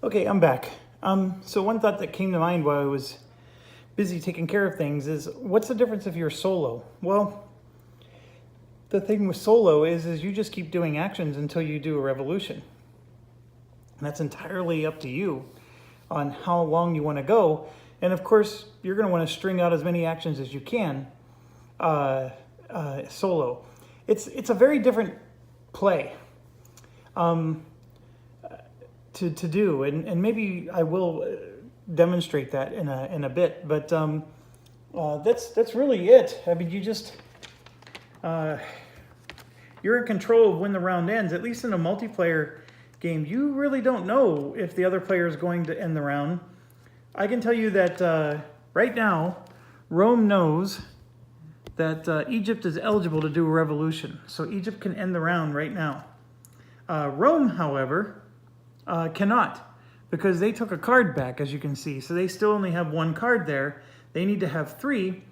Okay, I'm back. So one thought that came to mind while I was busy taking care of things is, what's the difference if you're solo? Well, the thing with solo is you just keep doing actions until you do a revolution. And that's entirely up to you on how long you want to go. And of course, you're going to want to string out as many actions as you can solo. It's a very different play. To do, and maybe I will demonstrate that in a bit. But that's really it. I mean, you're in control of when the round ends. At least in a multiplayer game, you really don't know if the other player is going to end the round. I can tell you that right now, Rome knows that Egypt is eligible to do a revolution, so Egypt can end the round right now. Rome, however, cannot, because they took a card back, as you can see. So they still only have one card there. They need to have three.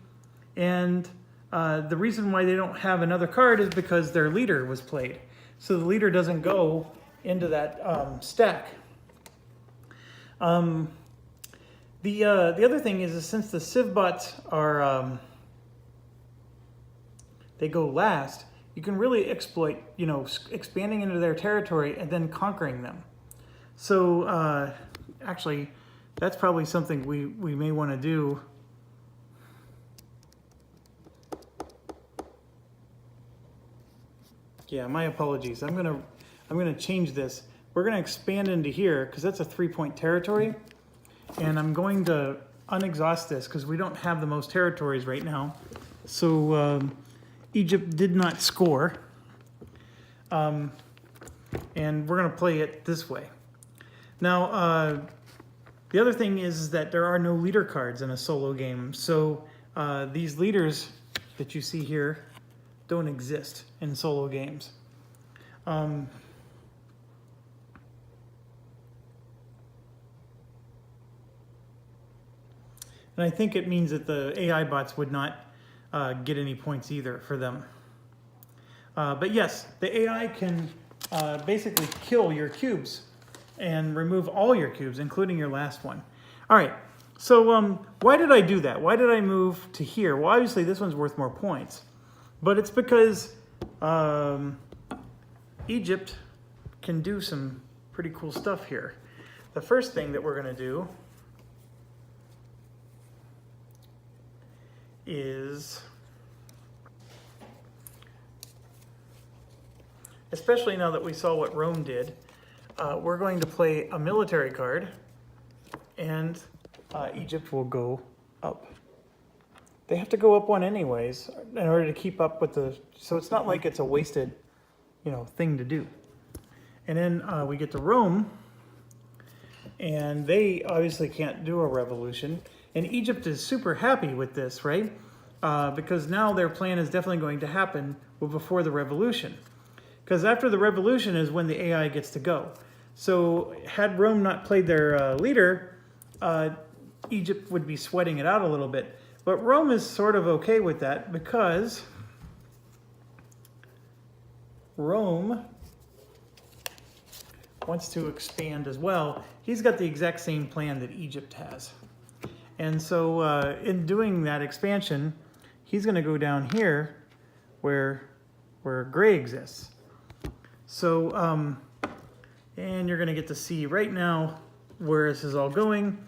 And the reason why they don't have another card is because their leader was played. So the leader doesn't go into that stack. The other thing is since the Civbots are, they go last, you can really exploit, expanding into their territory and then conquering them. So actually, that's probably something we may want to do. Yeah, my apologies. I'm gonna change this. We're gonna expand into here because that's a 3-point territory, and I'm going to unexhaust this because we don't have the most territories right now. So Egypt did not score, and we're gonna play it this way. Now, the other thing is that there are no leader cards in a solo game. So these leaders that you see here don't exist in solo games. And I think it means that the AI bots would not get any points either for them. But yes, the AI can basically kill your cubes and remove all your cubes, including your last one. All right, so why did I do that? Why did I move to here? Well, obviously this one's worth more points, but it's because Egypt can do some pretty cool stuff here. The first thing that we're gonna do is, especially now that we saw what Rome did, we're going to play a military card, and Egypt will go up. They have to go up one anyways in order to keep up with the, so it's not like it's a wasted, thing to do. And then we get to Rome, and they obviously can't do a revolution. And Egypt is super happy with this, right? Because now their plan is definitely going to happen before the revolution. Because after the revolution is when the AI gets to go. So had Rome not played their leader, Egypt would be sweating it out a little bit. But Rome is sort of okay with that because Rome wants to expand as well. He's got the exact same plan that Egypt has. And so in doing that expansion, he's going to go down here where gray exists. So, and you're going to get to see right now where this is all going.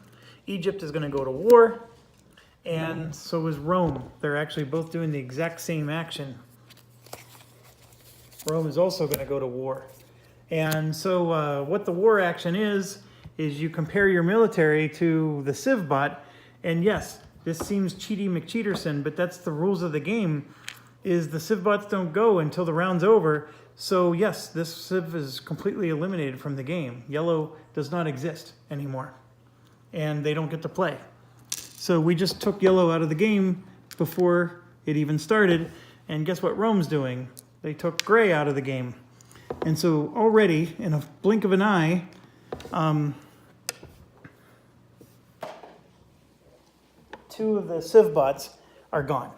Egypt is going to go to war, and so is Rome. They're actually both doing the exact same action. Rome is also going to go to war. And so what the war action is you compare your military to the Civbot. And yes, this seems cheaty McCheaterson, but that's the rules of the game, is the Civbots don't go until the round's over. So yes, this Civ is completely eliminated from the game. Yellow does not exist anymore, and they don't get to play. So we just took yellow out of the game before it even started, and guess what Rome's doing? They took gray out of the game. And so already, in a blink of an eye, two of the Civbots are gone.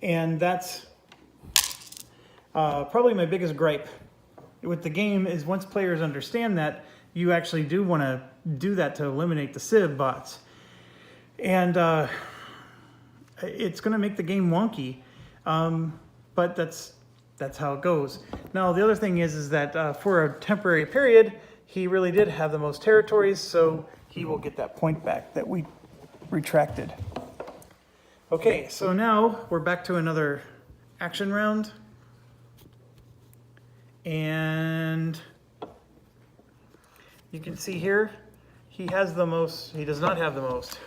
And that's probably my biggest gripe with the game, is once players understand that, you actually do want to do that to eliminate the civ bots. And it's going to make the game wonky, but that's how it goes. Now, the other thing is that for a temporary period, he really did have the most territories, so he will get that point back that we retracted. Okay, so now we're back to another action round. And you can see here, he has the most, he does not have the most.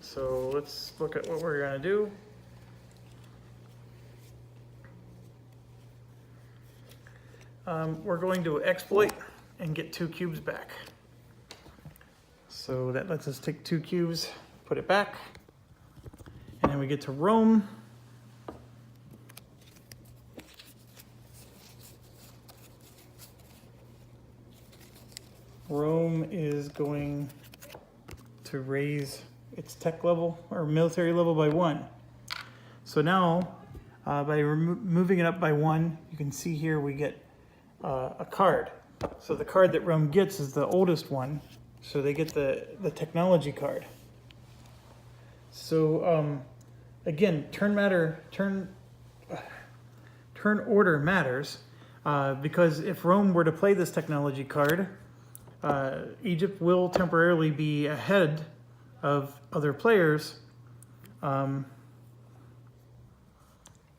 So let's look at what we're going to do. We're going to exploit and get 2 cubes back. So that lets us take 2 cubes, put it back, and then we get to roam. Rome is going to raise its tech level or military level by 1. So now, by moving it up by 1, you can see here we get a card. So the card that Rome gets is the oldest one, so they get the technology card. So again, turn order matters, because if Rome were to play this technology card, Egypt will temporarily be ahead of other players,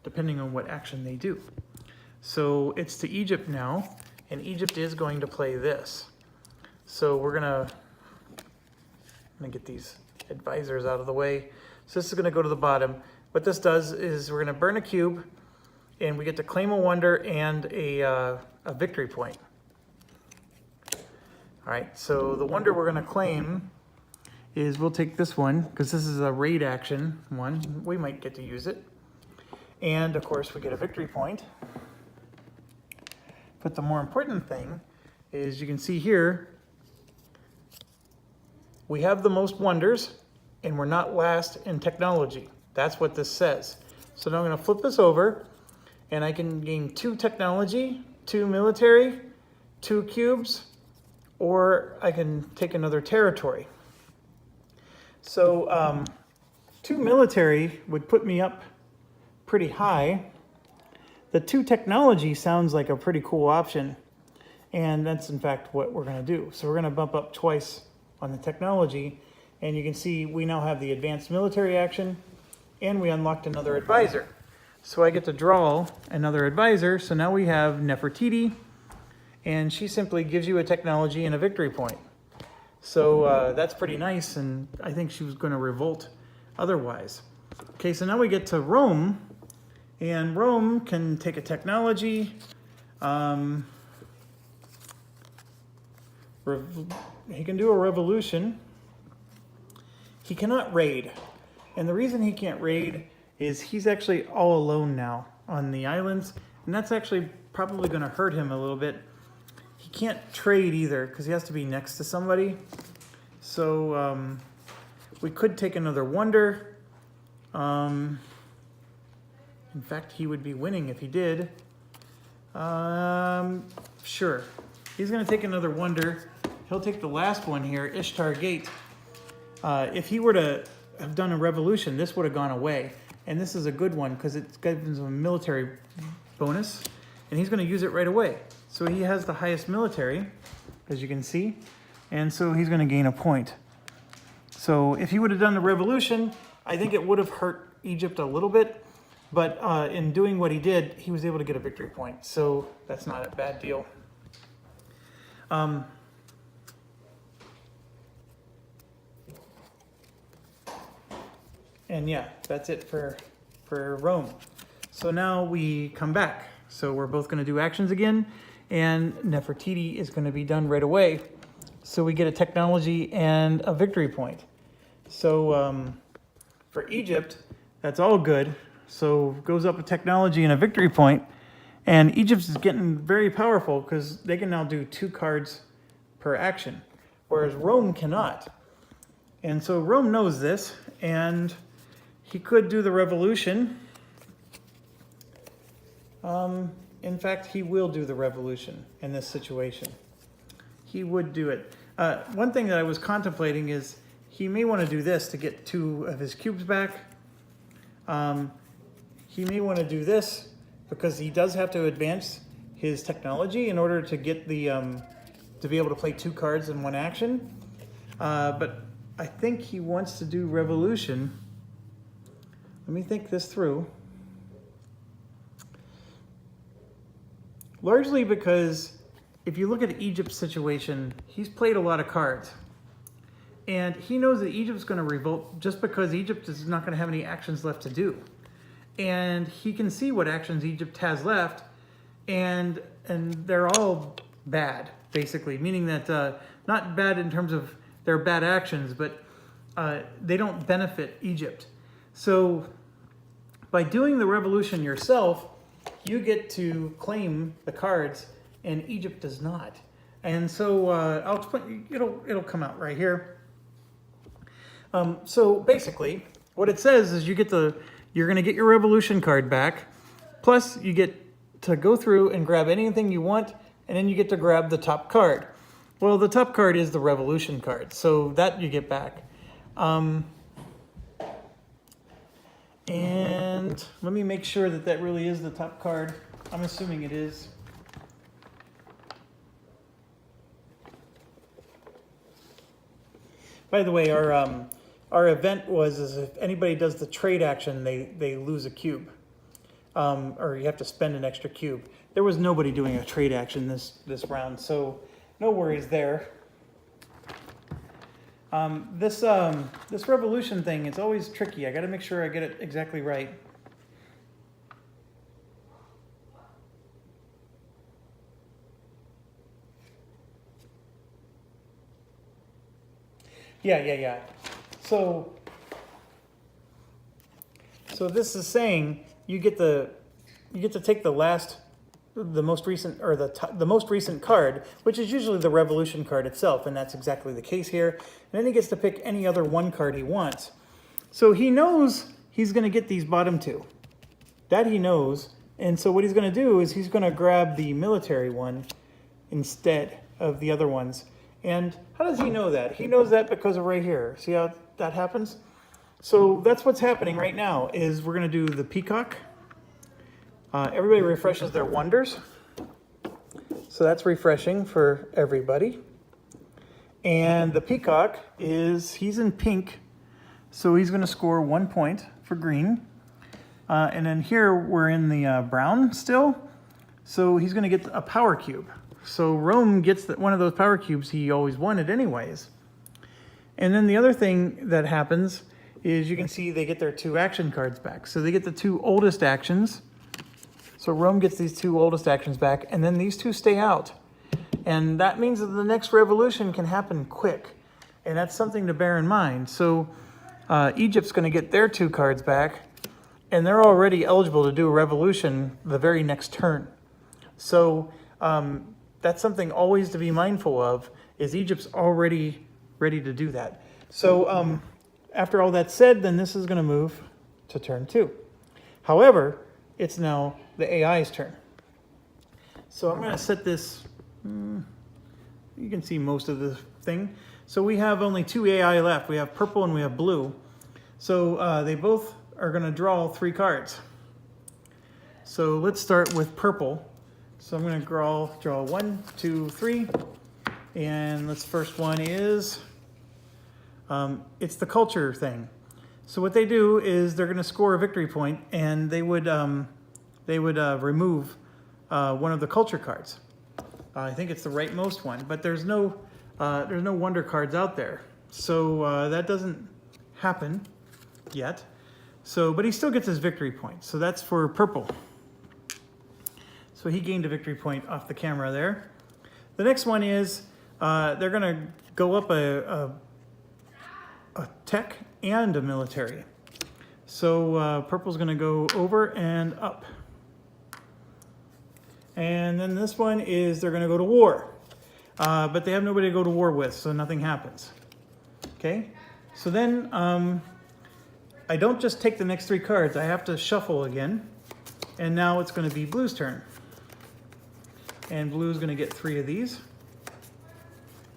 depending on what action they do. So it's to Egypt now, and Egypt is going to play this. So I'm gonna get these advisors out of the way. So this is gonna go to the bottom. What this does is we're gonna burn a cube, and we get to claim a wonder and a victory point. All right, so the wonder we're gonna claim is, we'll take this one, because this is a raid action one. We might get to use it. And of course we get a victory point. But the more important thing is, you can see here, we have the most wonders and we're not last in technology. That's what this says. So now I'm going to flip this over, and I can gain 2 technology, 2 military, 2 cubes, or I can take another territory. So 2 military would put me up pretty high. The 2 technology sounds like a pretty cool option, and that's in fact what we're going to do. So we're going to bump up twice on the technology, and you can see we now have the advanced military action, and we unlocked another advisor. So I get to draw another advisor. So now we have Nefertiti, and she simply gives you a technology and a victory point. So that's pretty nice, and I think she was going to revolt otherwise. Okay, so now we get to Rome. And Rome can take a technology, he can do a revolution. He cannot raid. And the reason he can't raid is he's actually all alone now on the islands. And that's actually probably going to hurt him a little bit. He can't trade either, because he has to be next to somebody. So we could take another wonder. In fact, he would be winning if he did. Sure. He's going to take another wonder. He'll take the last one here, Ishtar Gate. If he were to have done a revolution, this would have gone away. And this is a good one because it gives him a military bonus. And he's going to use it right away. So he has the highest military, as you can see. And so he's going to gain a point. So if he would have done the revolution, I think it would have hurt Egypt a little bit. But in doing what he did, he was able to get a victory point. So that's not a bad deal. And yeah, that's it for Rome. So now we come back. So we're both going to do actions again. And Nefertiti is going to be done right away. So we get a technology and a victory point. So for Egypt, that's all good. So goes up a technology and a victory point, and Egypt is getting very powerful because they can now do 2 cards per action, whereas Rome cannot. And so Rome knows this, and he could do the revolution. In fact, he will do the revolution in this situation. He would do it. One thing that I was contemplating is he may want to do this to get 2 of his cubes back. He may want to do this because he does have to advance his technology in order to get the to be able to play 2 cards in 1 action. But I think he wants to do revolution. Let me think this through. Largely because if you look at Egypt's situation, he's played a lot of cards. And he knows that Egypt's going to revolt just because Egypt is not going to have any actions left to do. And he can see what actions Egypt has left, and they're all bad, basically, meaning that not bad in terms of their bad actions, but they don't benefit Egypt. So by doing the revolution yourself, you get to claim the cards, and Egypt does not. And so I'll explain. It'll come out right here. So basically, what it says is you're going to get your revolution card back, plus you get to go through and grab anything you want, and then you get to grab the top card. Well, the top card is the revolution card, so that you get back. And let me make sure that that really is the top card. I'm assuming it is. By the way, our event was if anybody does the trade action, they lose a cube, or you have to spend an extra cube. There was nobody doing a trade action this round, so no worries there. This revolution thing, it's always tricky. I got to make sure I get it exactly right. Yeah. So this is saying you get to take the most recent, or the most recent card, which is usually the revolution card itself, and that's exactly the case here. And then he gets to pick any other 1 card he wants. So he knows he's going to get these bottom 2. That he knows. And so what he's going to do is he's going to grab the military one instead of the other ones. And how does he know that? He knows that because of right here. See how that happens? So that's what's happening right now, is we're going to do the peacock. Everybody refreshes their wonders. So that's refreshing for everybody. And the peacock he's in pink, so he's going to score 1 point for green. And then here we're in the brown still, so he's going to get a power cube. So Rome gets one of those power cubes he always wanted anyways. And then the other thing that happens is you can see they get their 2 action cards back. So they get the 2 oldest actions. So Rome gets these 2 oldest actions back, and then these 2 stay out. And that means that the next revolution can happen quick. And that's something to bear in mind. So Egypt's going to get their 2 cards back, and they're already eligible to do a revolution the very next turn. So that's something always to be mindful of, is Egypt's already ready to do that. So after all that said, then this is going to move to turn 2. However, it's now the AI's turn. So I'm going to set this, you can see most of the thing. So we have only 2 AI left. We have purple and we have blue. So they both are going to draw 3 cards. So let's start with purple. So I'm going to draw 1, 2, 3. And this first one is, it's the culture thing. So what they do is they're going to score a victory point, and they would remove one of the culture cards. I think it's the rightmost one, but there's no wonder cards out there, so that doesn't happen yet. So, but he still gets his victory point. So that's for purple. So he gained a victory point off the camera there. The next one is they're going to go up a tech and a military. So purple's going to go over and up. And then this one is they're going to go to war. But they have nobody to go to war with, so nothing happens. Okay? So then I don't just take the next 3 cards. I have to shuffle again. And now it's going to be blue's turn. And blue is going to get 3 of these.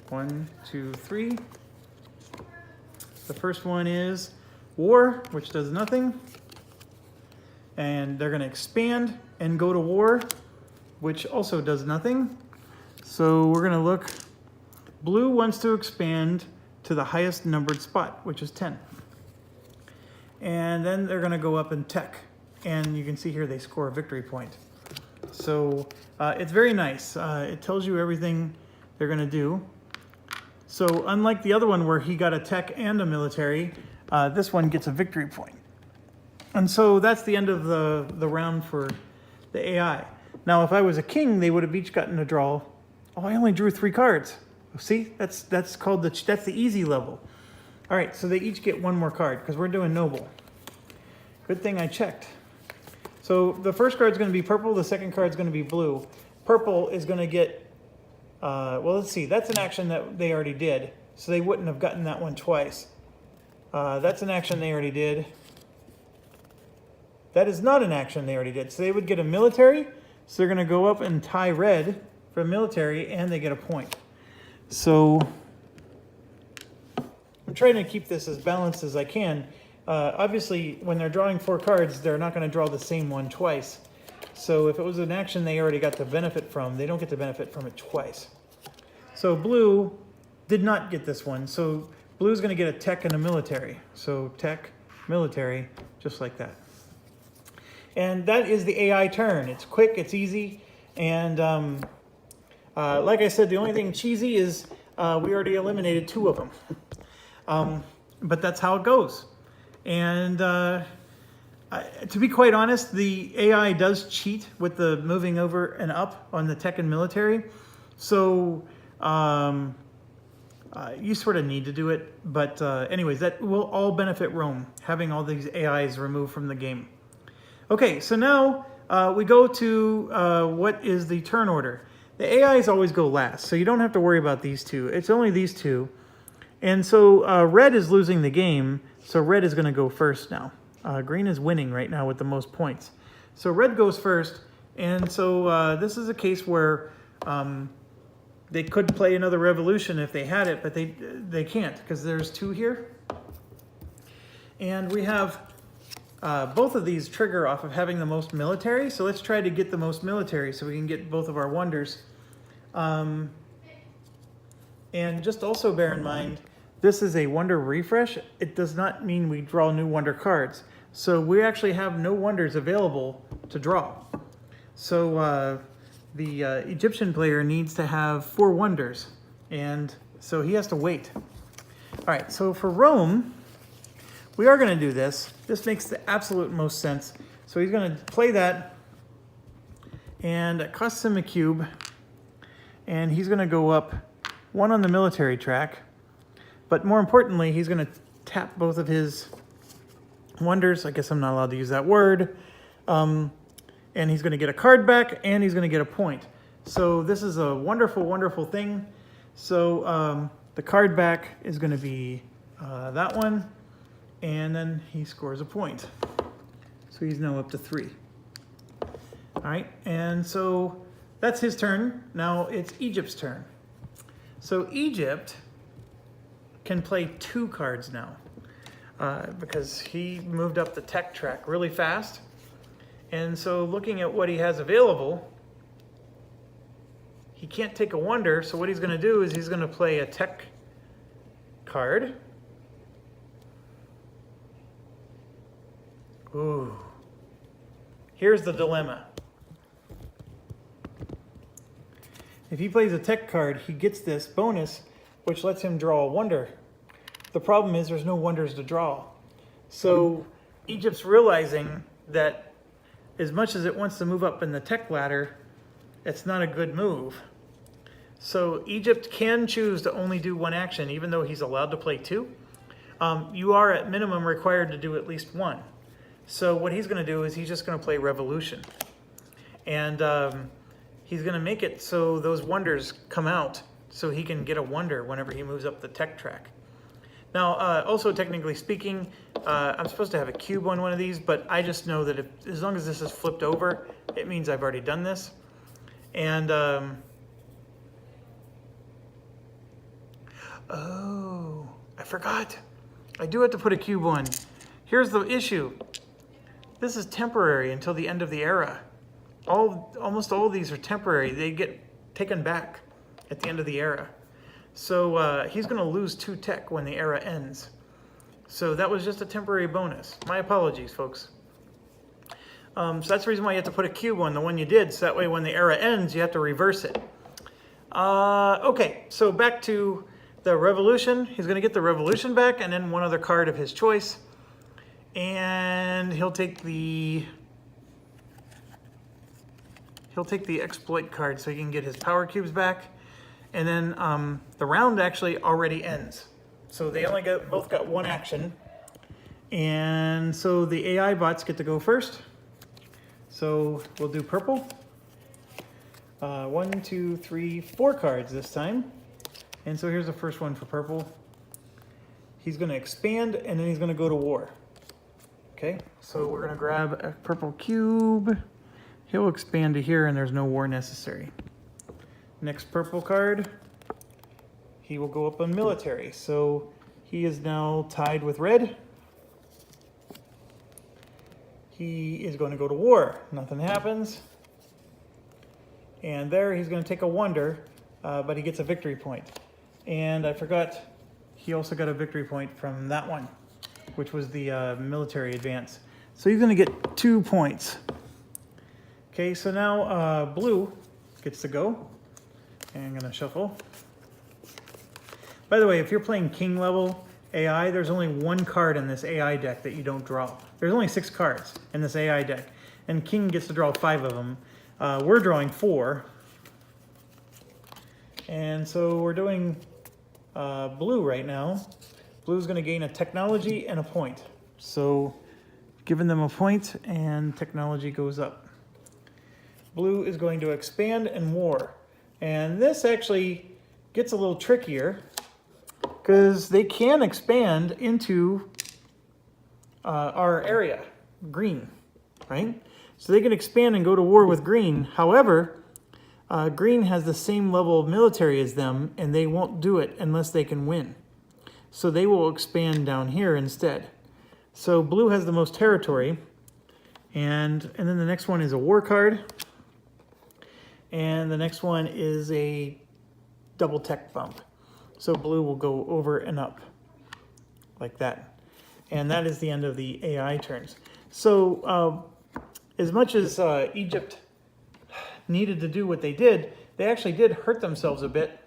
1, 2, 3. The first one is war, which does nothing. And they're going to expand and go to war, which also does nothing. So we're going to look. Blue wants to expand to the highest numbered spot, which is 10. And then they're going to go up in tech. And you can see here they score a victory point. So it's very nice. It tells you everything they're going to do. So unlike the other one where he got a tech and a military, this one gets a victory point. And so that's the end of the round for the AI. Now, if I was a king, they would have each gotten a draw. Oh, I only drew 3 cards. See, that's called that's the easy level. All right, so they each get 1 more card because we're doing noble. Good thing I checked. So the first card's going to be purple. The second card's going to be blue. Purple is going to get. Well, let's see. That's an action that they already did, so they wouldn't have gotten that one twice. That's an action they already did. That is not an action they already did. So they would get a military. So they're going to go up and tie red for military, and they get a point. So I'm trying to keep this as balanced as I can. Obviously, when they're drawing 4 cards, they're not going to draw the same one twice. So if it was an action they already got the benefit from, they don't get the benefit from it twice. So blue did not get this one. So blue is going to get a tech and a military. So tech, military, just like that. And that is the AI turn. It's quick, it's easy, and like I said, the only thing cheesy is we already eliminated 2 of them. But that's how it goes. And to be quite honest, the AI does cheat with the moving over and up on the tech and military. So you sort of need to do it. But anyways, that will all benefit Rome, having all these AIs removed from the game. Okay, so now we go to what is the turn order. The AIs always go last, so you don't have to worry about these 2. It's only these 2. And so red is losing the game, so red is going to go first now. Green is winning right now with the most points. So red goes first, and so this is a case where they could play another revolution if they had it, but they can't because there's 2 here. And we have both of these trigger off of having the most military, so let's try to get the most military so we can get both of our wonders. And just also bear in mind, this is a wonder refresh. It does not mean we draw new wonder cards. So we actually have no wonders available to draw. So the Egyptian player needs to have 4 wonders, and so he has to wait. All right, so for Rome, we are going to do this. This makes the absolute most sense. So he's going to play that, and it costs him a cube, and he's going to go up 1 on the military track. But more importantly, he's going to tap both of his wonders. I guess I'm not allowed to use that word. And he's going to get a card back, and he's going to get a point. So this is a wonderful, wonderful thing. So the card back is going to be that one. And then he scores a point. So he's now up to 3. All right, and so that's his turn. Now it's Egypt's turn. So Egypt can play 2 cards now because he moved up the tech track really fast. And so looking at what he has available, he can't take a wonder. So what he's going to do is he's going to play a tech card. Ooh. Here's the dilemma. If he plays a tech card, he gets this bonus, which lets him draw a wonder. The problem is there's no wonders to draw. So Egypt's realizing that as much as it wants to move up in the tech ladder, it's not a good move. So Egypt can choose to only do 1 action, even though he's allowed to play 2. You are at minimum required to do at least 1. So what he's going to do is he's just going to play revolution. And he's going to make it so those wonders come out so he can get a wonder whenever he moves up the tech track. Now, also technically speaking, I'm supposed to have a cube on one of these, but I just know that as long as this is flipped over, it means I've already done this. And, oh, I forgot. I do have to put a cube on. Here's the issue. This is temporary until the end of the era. Almost all of these are temporary. They get taken back at the end of the era. So he's going to lose 2 tech when the era ends. So that was just a temporary bonus. My apologies, folks. So that's the reason why you have to put a cube on the one you did, so that way when the era ends, you have to reverse it. Okay, so back to the revolution. He's going to get the revolution back, and then one other card of his choice. And he'll take the exploit card so he can get his power cubes back. And then the round actually already ends. So they only both got 1 action. And so the AI bots get to go first. So we'll do purple. 1, 2, 3, 4 cards this time. And so here's the first one for purple. He's going to expand, and then he's going to go to war. Okay, so we're going to grab a purple cube. He'll expand to here, and there's no war necessary. Next purple card, he will go up on military. So he is now tied with red. He is going to go to war. Nothing happens. And there he's going to take a wonder, but he gets a victory point. And I forgot, he also got a victory point from that one, which was the military advance. So he's going to get 2 points. Okay, so now blue gets to go. And I'm going to shuffle. By the way, if you're playing king level AI, there's only 1 card in this AI deck that you don't draw. There's only 6 cards in this AI deck, and king gets to draw 5 of them. We're drawing 4. And so we're doing blue right now. Blue's going to gain a technology and a point. So giving them a point, and technology goes up. Blue is going to expand and war. And this actually gets a little trickier because they can expand into our area, green, right? So they can expand and go to war with green. However, green has the same level of military as them, and they won't do it unless they can win. So they will expand down here instead. So blue has the most territory, and then the next one is a war card. And the next one is a double tech bump. So blue will go over and up like that. And that is the end of the AI turns. So as much as Egypt needed to do what they did, they actually did hurt themselves a bit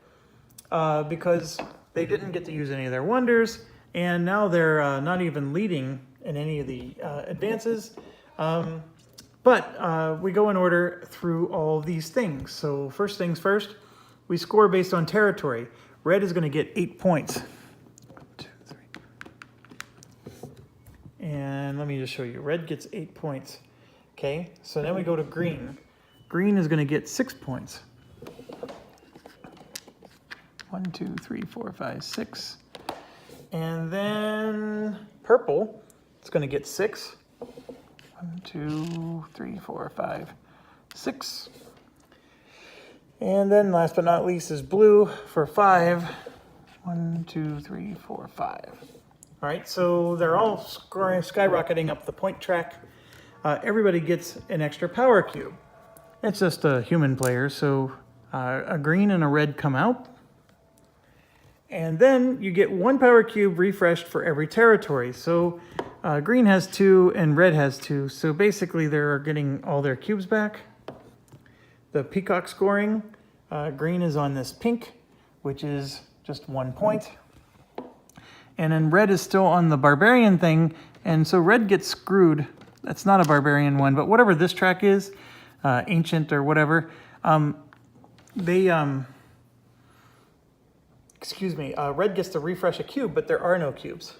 because they didn't get to use any of their wonders. And now they're not even leading in any of the advances. But we go in order through all these things. So first things first, we score based on territory. Red is going to get 8 points. 1, 2, 3. And let me just show you. Red gets 8 points. Okay, so then we go to green. Green is going to get 6 points. 1, 2, 3, 4, 5, 6. And then purple, it's going to get 6. 1, 2, 3, 4, 5, 6. And then last but not least is blue for 5. 1, 2, 3, 4, 5. All right, so they're all skyrocketing up the point track. Everybody gets an extra power cube. It's just a human player, so a green and a red come out. And then you get 1 power cube refreshed for every territory. So green has 2 and red has 2. So basically they're getting all their cubes back. The peacock scoring, green is on this pink, which is just 1 point. And then red is still on the barbarian thing. And so red gets screwed. That's not a barbarian one, but whatever this track is, ancient or whatever, red gets to refresh a cube, but there are no cubes.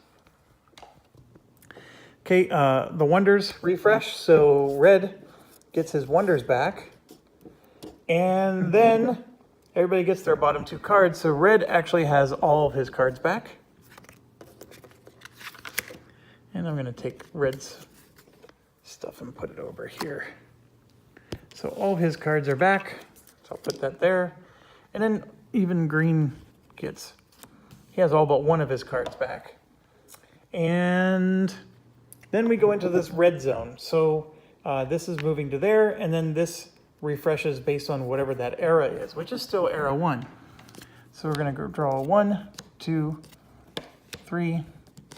Okay, the wonders refresh, so red gets his wonders back. And then everybody gets their bottom 2 cards, so red actually has all of his cards back. And I'm going to take red's stuff and put it over here. So all of his cards are back. So I'll put that there. And then even green gets, he has all but one of his cards back. And then we go into this red zone. So this is moving to there, and then this refreshes based on whatever that era is, which is still era 1. So we're going to go draw 1, 2, 3,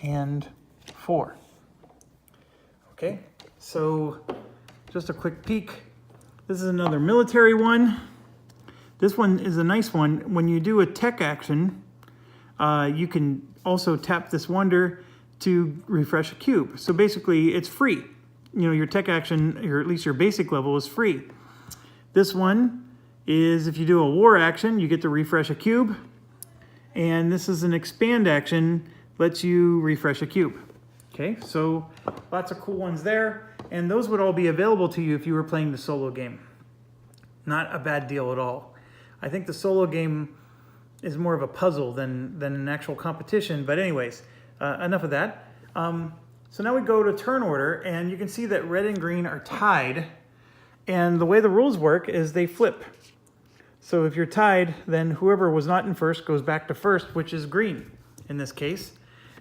and 4. Okay, so just a quick peek. This is another military one. This one is a nice one. When you do a tech action, you can also tap this wonder to refresh a cube. So basically it's free. You know, your tech action, or at least your basic level, is free. This one is if you do a war action, you get to refresh a cube. And this is an expand action, lets you refresh a cube. Okay, so lots of cool ones there. And those would all be available to you if you were playing the solo game. Not a bad deal at all. I think the solo game is more of a puzzle than an actual competition. But anyways, enough of that. So now we go to turn order, and you can see that red and green are tied. And the way the rules work is they flip. So if you're tied, then whoever was not in first goes back to first, which is green in this case.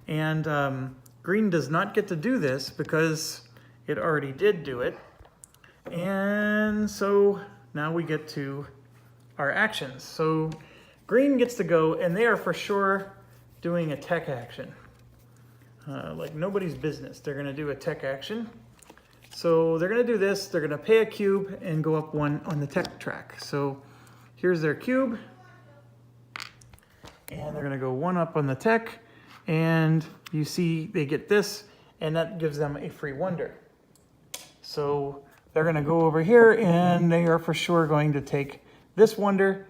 And green does not get to do this because it already did do it. And so now we get to our actions. So green gets to go, and they are for sure doing a tech action. Like nobody's business. They're going to do a tech action. So they're going to do this. They're going to pay a cube and go up 1 on the tech track. So here's their cube. And they're going to go 1 up on the tech. And you see they get this, and that gives them a free wonder. So they're going to go over here, and they are for sure going to take this wonder,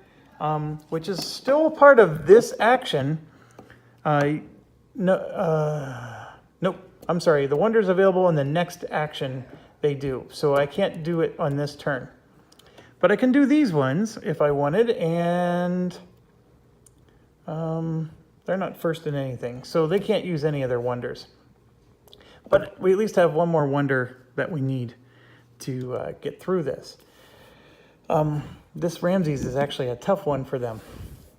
which is still part of this action. Nope, I'm sorry. The wonder's available in the next action they do. So I can't do it on this turn. But I can do these ones if I wanted, and they're not first in anything. So they can't use any of their wonders. But we at least have one more wonder that we need to get through this. This Ramses is actually a tough one for them.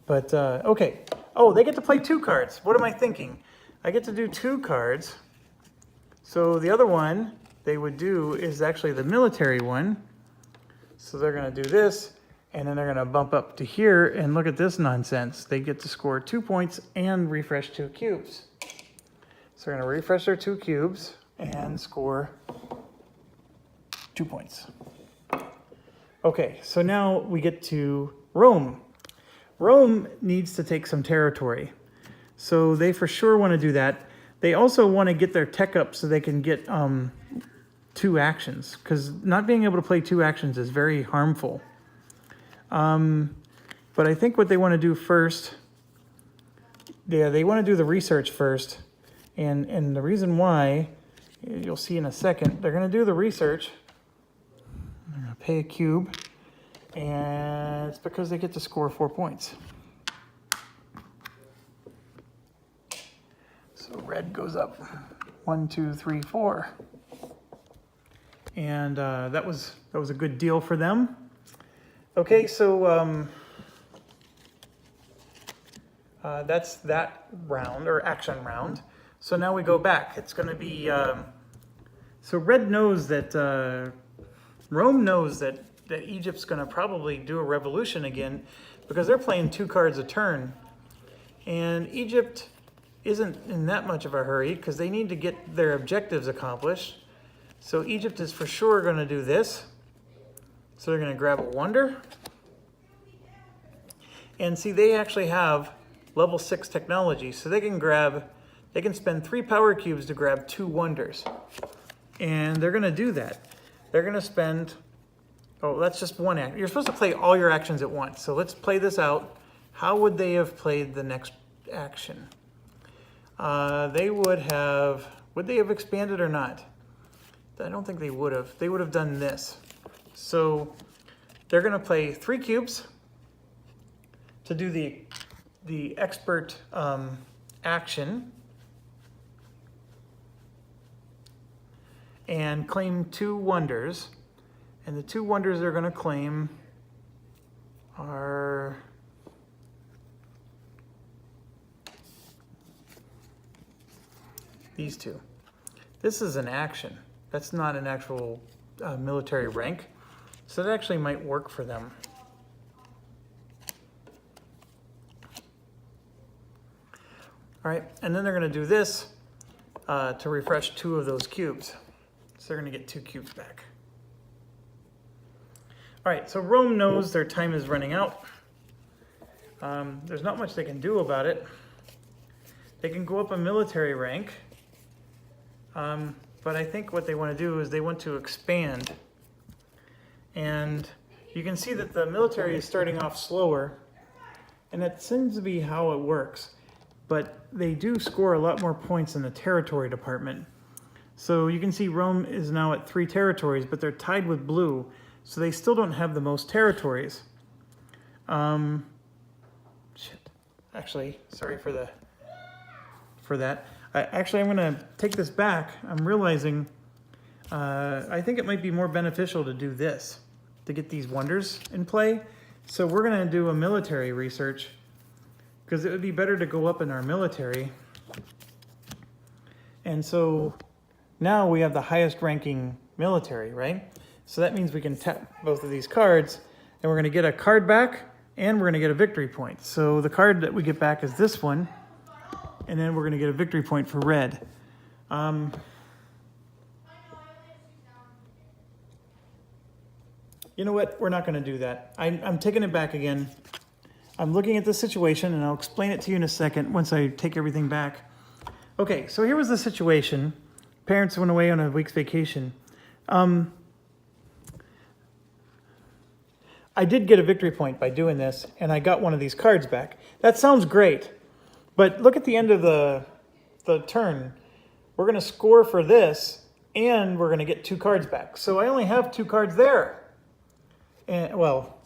But, okay. Oh, they get to play 2 cards. What am I thinking? I get to do 2 cards. So the other one they would do is actually the military one. So they're going to do this, and then they're going to bump up to here, and look at this nonsense. They get to score 2 points and refresh 2 cubes. So they're going to refresh their 2 cubes and score 2 points. Okay, so now we get to Rome. Rome needs to take some territory. So they for sure want to do that. They also want to get their tech up so they can get 2 actions, because not being able to play 2 actions is very harmful. But I think what they want to do first, they want to do the research first. And the reason why, you'll see in a second, they're going to do the research. They're going to pay a cube, and it's because they get to score 4 points. So red goes up 1, 2, 3, 4. And that was a good deal for them. Okay, so that's that round, or action round. So now we go back. It's going to be, so red knows that, Rome knows that Egypt's going to probably do a revolution again, because they're playing 2 cards a turn. And Egypt isn't in that much of a hurry, because they need to get their objectives accomplished. So Egypt is for sure going to do this. So they're going to grab a wonder. And see, they actually have level 6 technology. So they can spend 3 power cubes to grab 2 wonders. And they're going to do that. They're going to spend, oh, that's just one act. You're supposed to play all your actions at once. So let's play this out. How would they have played the next action? They would they have expanded or not? I don't think they would have. They would have done this. So they're going to play 3 cubes to do the expert action and claim 2 wonders. And the 2 wonders they're going to claim are these two. This is an action. That's not an actual military rank. So that actually might work for them. All right, and then they're going to do this to refresh 2 of those cubes. So they're going to get 2 cubes back. All right, so Rome knows their time is running out. There's not much they can do about it. They can go up a military rank, but I think what they want to do is they want to expand. And you can see that the military is starting off slower, and that seems to be how it works. But they do score a lot more points in the territory department. So you can see Rome is now at 3 territories, but they're tied with blue, so they still don't have the most territories. Shit. Actually, sorry for that. Actually, I'm going to take this back. I'm realizing I think it might be more beneficial to do this, to get these wonders in play. So we're going to do a military research, because it would be better to go up in our military. And so now we have the highest ranking military, right? So that means we can tap both of these cards, and we're going to get a card back, and we're going to get a victory point. So the card that we get back is this one, and then we're going to get a victory point for red. You know what? We're not going to do that. I'm taking it back again. I'm looking at the situation, and I'll explain it to you in a second once I take everything back. Okay, so here was the situation. Parents went away on a week's vacation. I did get a victory point by doing this, and I got one of these cards back. That sounds great, but look at the end of the turn. We're going to score for this, and we're going to get 2 cards back. So I only have 2 cards there. And, well,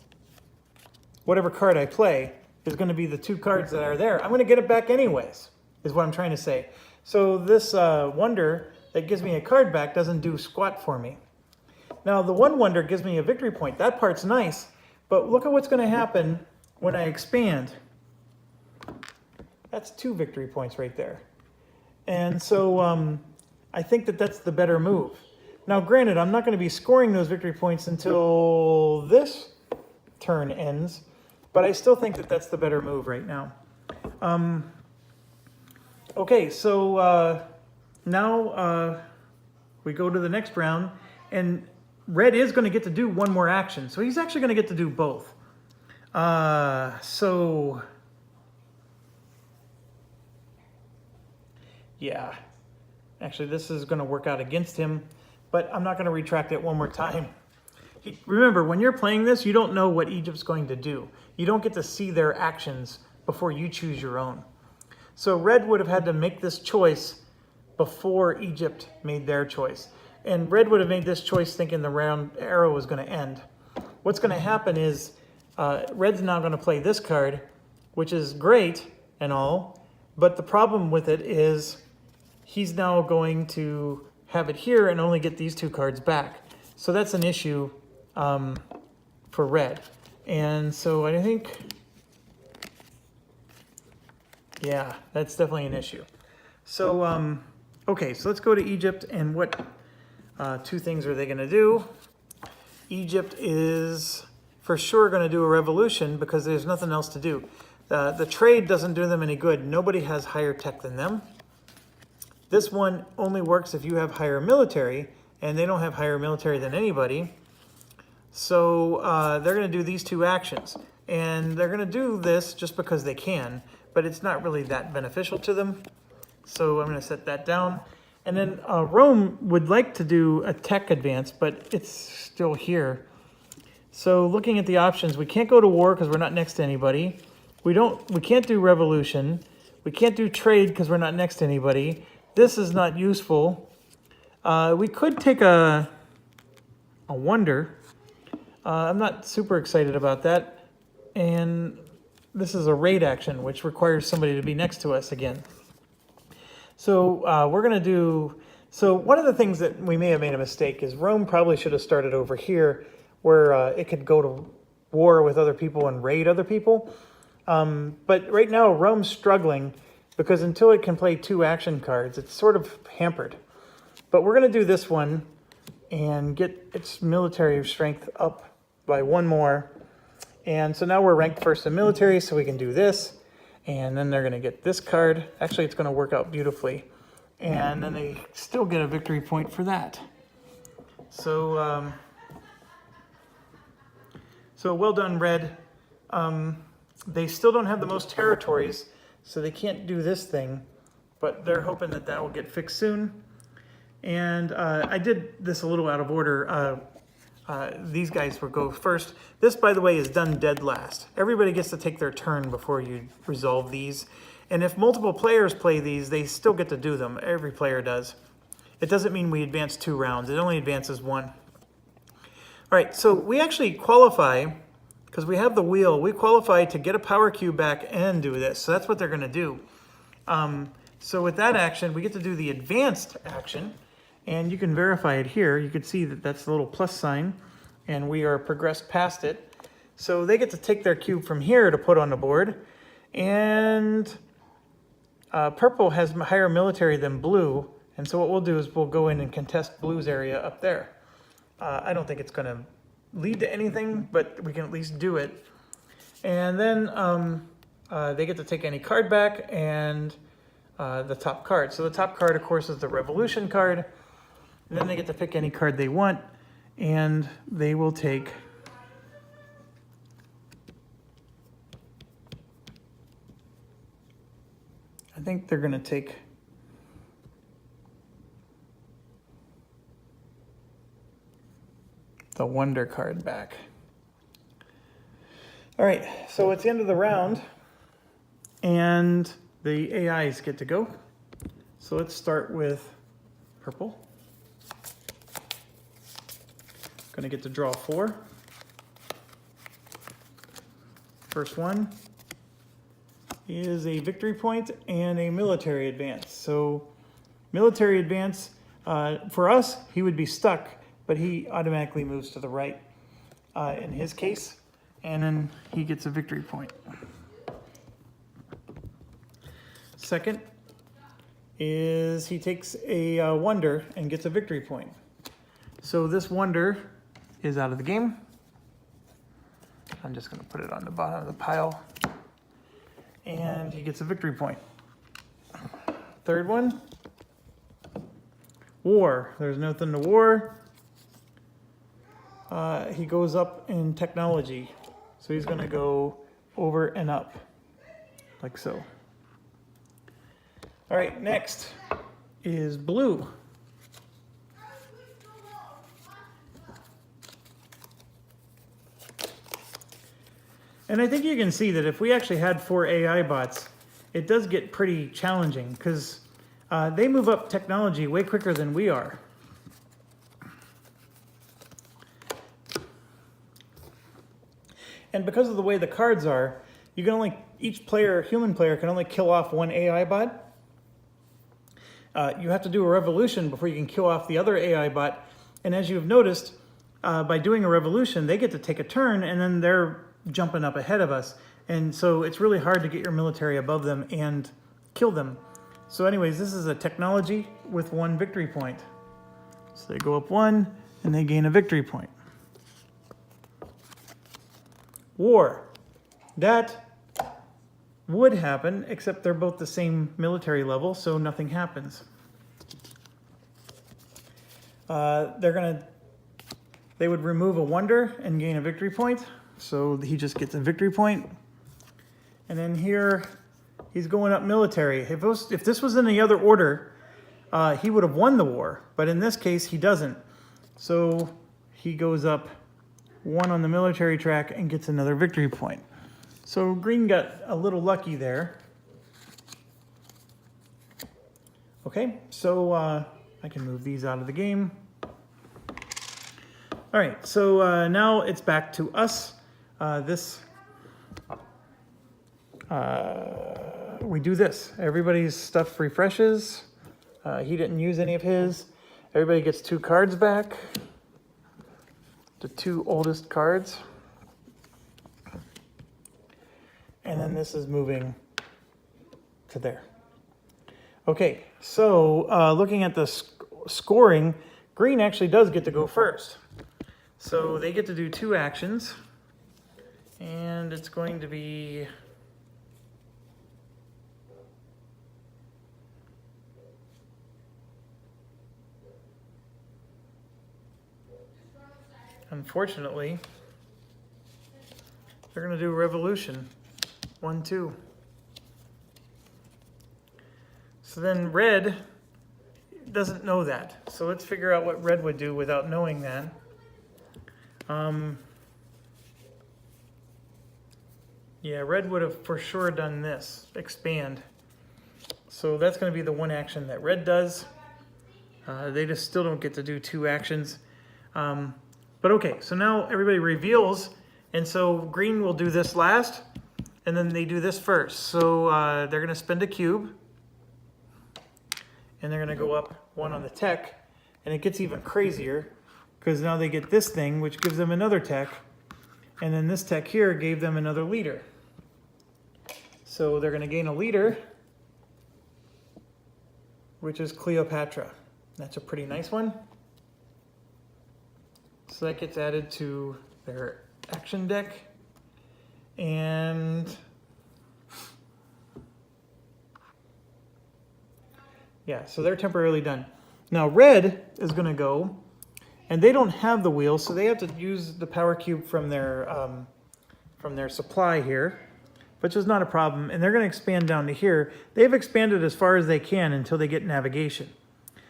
whatever card I play is going to be the 2 cards that are there. I'm going to get it back anyways, is what I'm trying to say. So this wonder that gives me a card back doesn't do squat for me. Now, the 1 wonder gives me a victory point. That part's nice, but look at what's going to happen when I expand. That's 2 victory points right there. And so I think that that's the better move. Now, granted, I'm not going to be scoring those victory points until this turn ends, but I still think that that's the better move right now. Okay, so now we go to the next round, and red is going to get to do 1 more action, so he's actually going to get to do both. Yeah, actually this is going to work out against him, but I'm not going to retract it 1 more time. Remember, when you're playing this, you don't know what Egypt's going to do. You don't get to see their actions before you choose your own. So red would have had to make this choice before Egypt made their choice. And red would have made this choice thinking the round arrow was going to end. What's going to happen is red's now going to play this card, which is great and all, but the problem with it is he's now going to have it here and only get these 2 cards back. So that's an issue for red. And so I think, yeah, that's definitely an issue. So, okay, so let's go to Egypt, and what 2 things are they going to do? Egypt is for sure going to do a revolution because there's nothing else to do. The trade doesn't do them any good. Nobody has higher tech than them. This one only works if you have higher military, and they don't have higher military than anybody. So they're going to do these 2 actions. And they're going to do this just because they can, but it's not really that beneficial to them. So I'm going to set that down. And then Rome would like to do a tech advance, but it's still here. So looking at the options, we can't go to war because we're not next to anybody. We can't do revolution. We can't do trade because we're not next to anybody. This is not useful. We could take a wonder. I'm not super excited about that. And this is a raid action, which requires somebody to be next to us again. So we're going to do... So one of the things that we may have made a mistake is Rome probably should have started over here where it could go to war with other people and raid other people. But right now, Rome's struggling because until it can play 2 action cards, it's sort of hampered. But we're going to do this one and get its military strength up by 1 more. And so now we're ranked first in military, so we can do this. And then they're going to get this card. Actually, it's going to work out beautifully. And then they still get a victory point for that. So, so well done, Red. They still don't have the most territories, so they can't do this thing, but they're hoping that that will get fixed soon. And I did this a little out of order. These guys will go first. This, by the way, is done dead last. Everybody gets to take their turn before you resolve these. And if multiple players play these, they still get to do them. Every player does. It doesn't mean we advance 2 rounds. It only advances 1. All right, so we actually qualify, because we have the wheel, we qualify to get a power cube back and do this. So that's what they're going to do. So with that action, we get to do the advanced action. And you can verify it here. You can see that that's the little plus sign. And we are progressed past it. So they get to take their cube from here to put on the board. And purple has higher military than blue. And so what we'll do is we'll go in and contest blue's area up there. I don't think it's going to lead to anything, but we can at least do it. And then they get to take any card back and the top card. So the top card, of course, is the revolution card. And then they get to pick any card they want, and they will take I think they're going to take the wonder card back. All right, so it's the end of the round, and the AIs get to go. So let's start with purple. Going to get to draw 4. First one is a victory point and a military advance. So military advance, for us, he would be stuck, but he automatically moves to the right in his case, and then he gets a victory point. Second is he takes a wonder and gets a victory point. So this wonder is out of the game. I'm just going to put it on the bottom of the pile. And he gets a victory point. Third one, war. There's nothing to war. He goes up in technology. So he's going to go over and up, like so. All right, next is blue. And I think you can see that if we actually had 4 AI bots, it does get pretty challenging because they move up technology way quicker than we are. And because of the way the cards are, you can only, each player, human player, can only kill off 1 AI bot. You have to do a revolution before you can kill off the other AI bot. And as you've noticed, by doing a revolution, they get to take a turn, and then they're jumping up ahead of us. And so it's really hard to get your military above them and kill them. So anyways, this is a technology with 1 victory point. So they go up 1 and they gain a victory point. War. That would happen, except they're both the same military level, so nothing happens. They would remove a wonder and gain a victory point. So he just gets a victory point. And then here, he's going up military. If this was in the other order, he would have won the war. But in this case, he doesn't. So he goes up 1 on the military track and gets another victory point. So green got a little lucky there. Okay, so I can move these out of the game. All right, so now it's back to us. We do this. Everybody's stuff refreshes. He didn't use any of his. Everybody gets 2 cards back. The 2 oldest cards. this is moving to there. Okay, so looking at the scoring, green actually does get to go first. So they get to do 2 actions, and it's going to be unfortunately, they're going to do revolution. 1, 2. So then red doesn't know that. So let's figure out what red would do without knowing that. Yeah, red would have for sure done this, expand. So that's going to be the 1 action that red does. They just still don't get to do 2 actions. But okay, so now everybody reveals, and so green will do this last, and then they do this first. So they're going to spend a cube, and they're going to go up 1 on the tech, and it gets even crazier, because now they get this thing, which gives them another tech, and then this tech here gave them another leader. So they're going to gain a leader, which is Cleopatra. That's a pretty nice one. So that gets added to their action deck. And yeah, so they're temporarily done. Now red is going to go, and they don't have the wheel, so they have to use the power cube from their supply here, which is not a problem. And they're going to expand down to here. They've expanded as far as they can until they get navigation.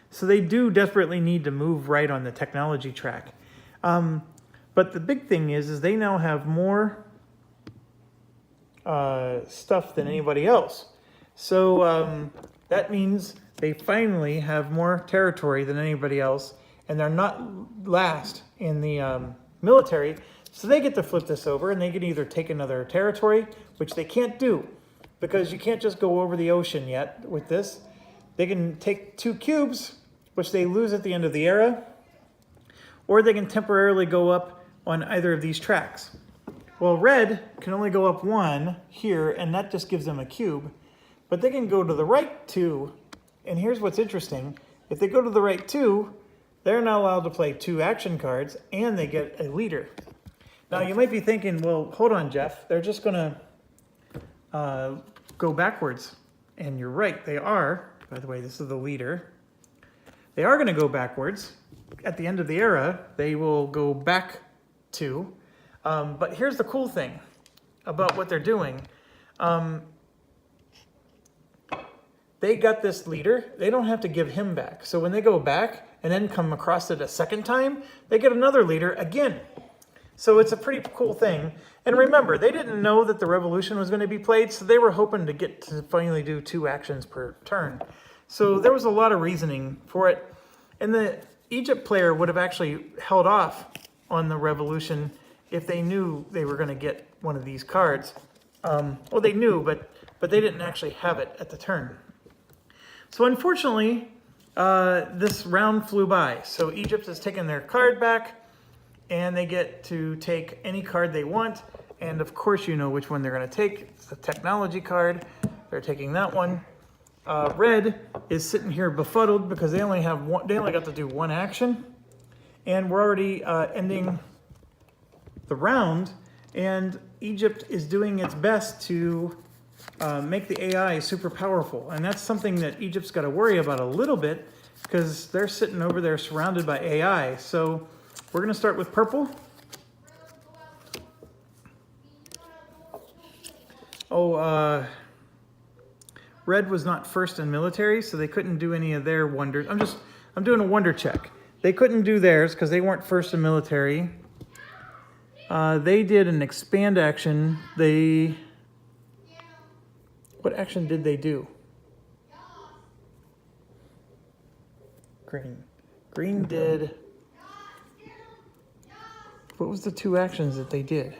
So they do desperately need to move right on the technology track. But the big thing is they now have more stuff than anybody else. So that means they finally have more territory than anybody else, and they're not last in the military. So they get to flip this over, and they can either take another territory, which they can't do, because you can't just go over the ocean yet with this. They can take 2 cubes, which they lose at the end of the era, or they can temporarily go up on either of these tracks. Well, red can only go up 1 here, and that just gives them a cube, but they can go to the right 2, and here's what's interesting. If they go to the right 2, they're now allowed to play 2 action cards, and they get a leader. Now, you might be thinking, well, hold on, Jeff. They're just going to go backwards. And you're right, they are. By the way, this is the leader. They are going to go backwards. At the end of the era, they will go back 2. But here's the cool thing about what they're doing. They got this leader. They don't have to give him back. So when they go back and then come across it a second time, they get another leader again. So it's a pretty cool thing. And remember, they didn't know that the revolution was going to be played, so they were hoping to get to finally do 2 actions per turn. So there was a lot of reasoning for it. And the Egypt player would have actually held off on the revolution if they knew they were going to get one of these cards. Well, they knew, but they didn't actually have it at the turn. So unfortunately, this round flew by. So Egypt has taken their card back, and they get to take any card they want. And of course, you know which one they're going to take. It's the technology card. They're taking that one. Red is sitting here befuddled because they only have one. They only got to do 1 action, and we're already ending the round. And Egypt is doing its best to make the AI super powerful, and that's something that Egypt's got to worry about a little bit because they're sitting over there surrounded by AI. So we're going to start with purple. Red was not first in military, so they couldn't do any of their wonders. I'm doing a wonder check. They couldn't do theirs because they weren't first in military. They did an expand action. What action did they do? Green did. What was the 2 actions that they did?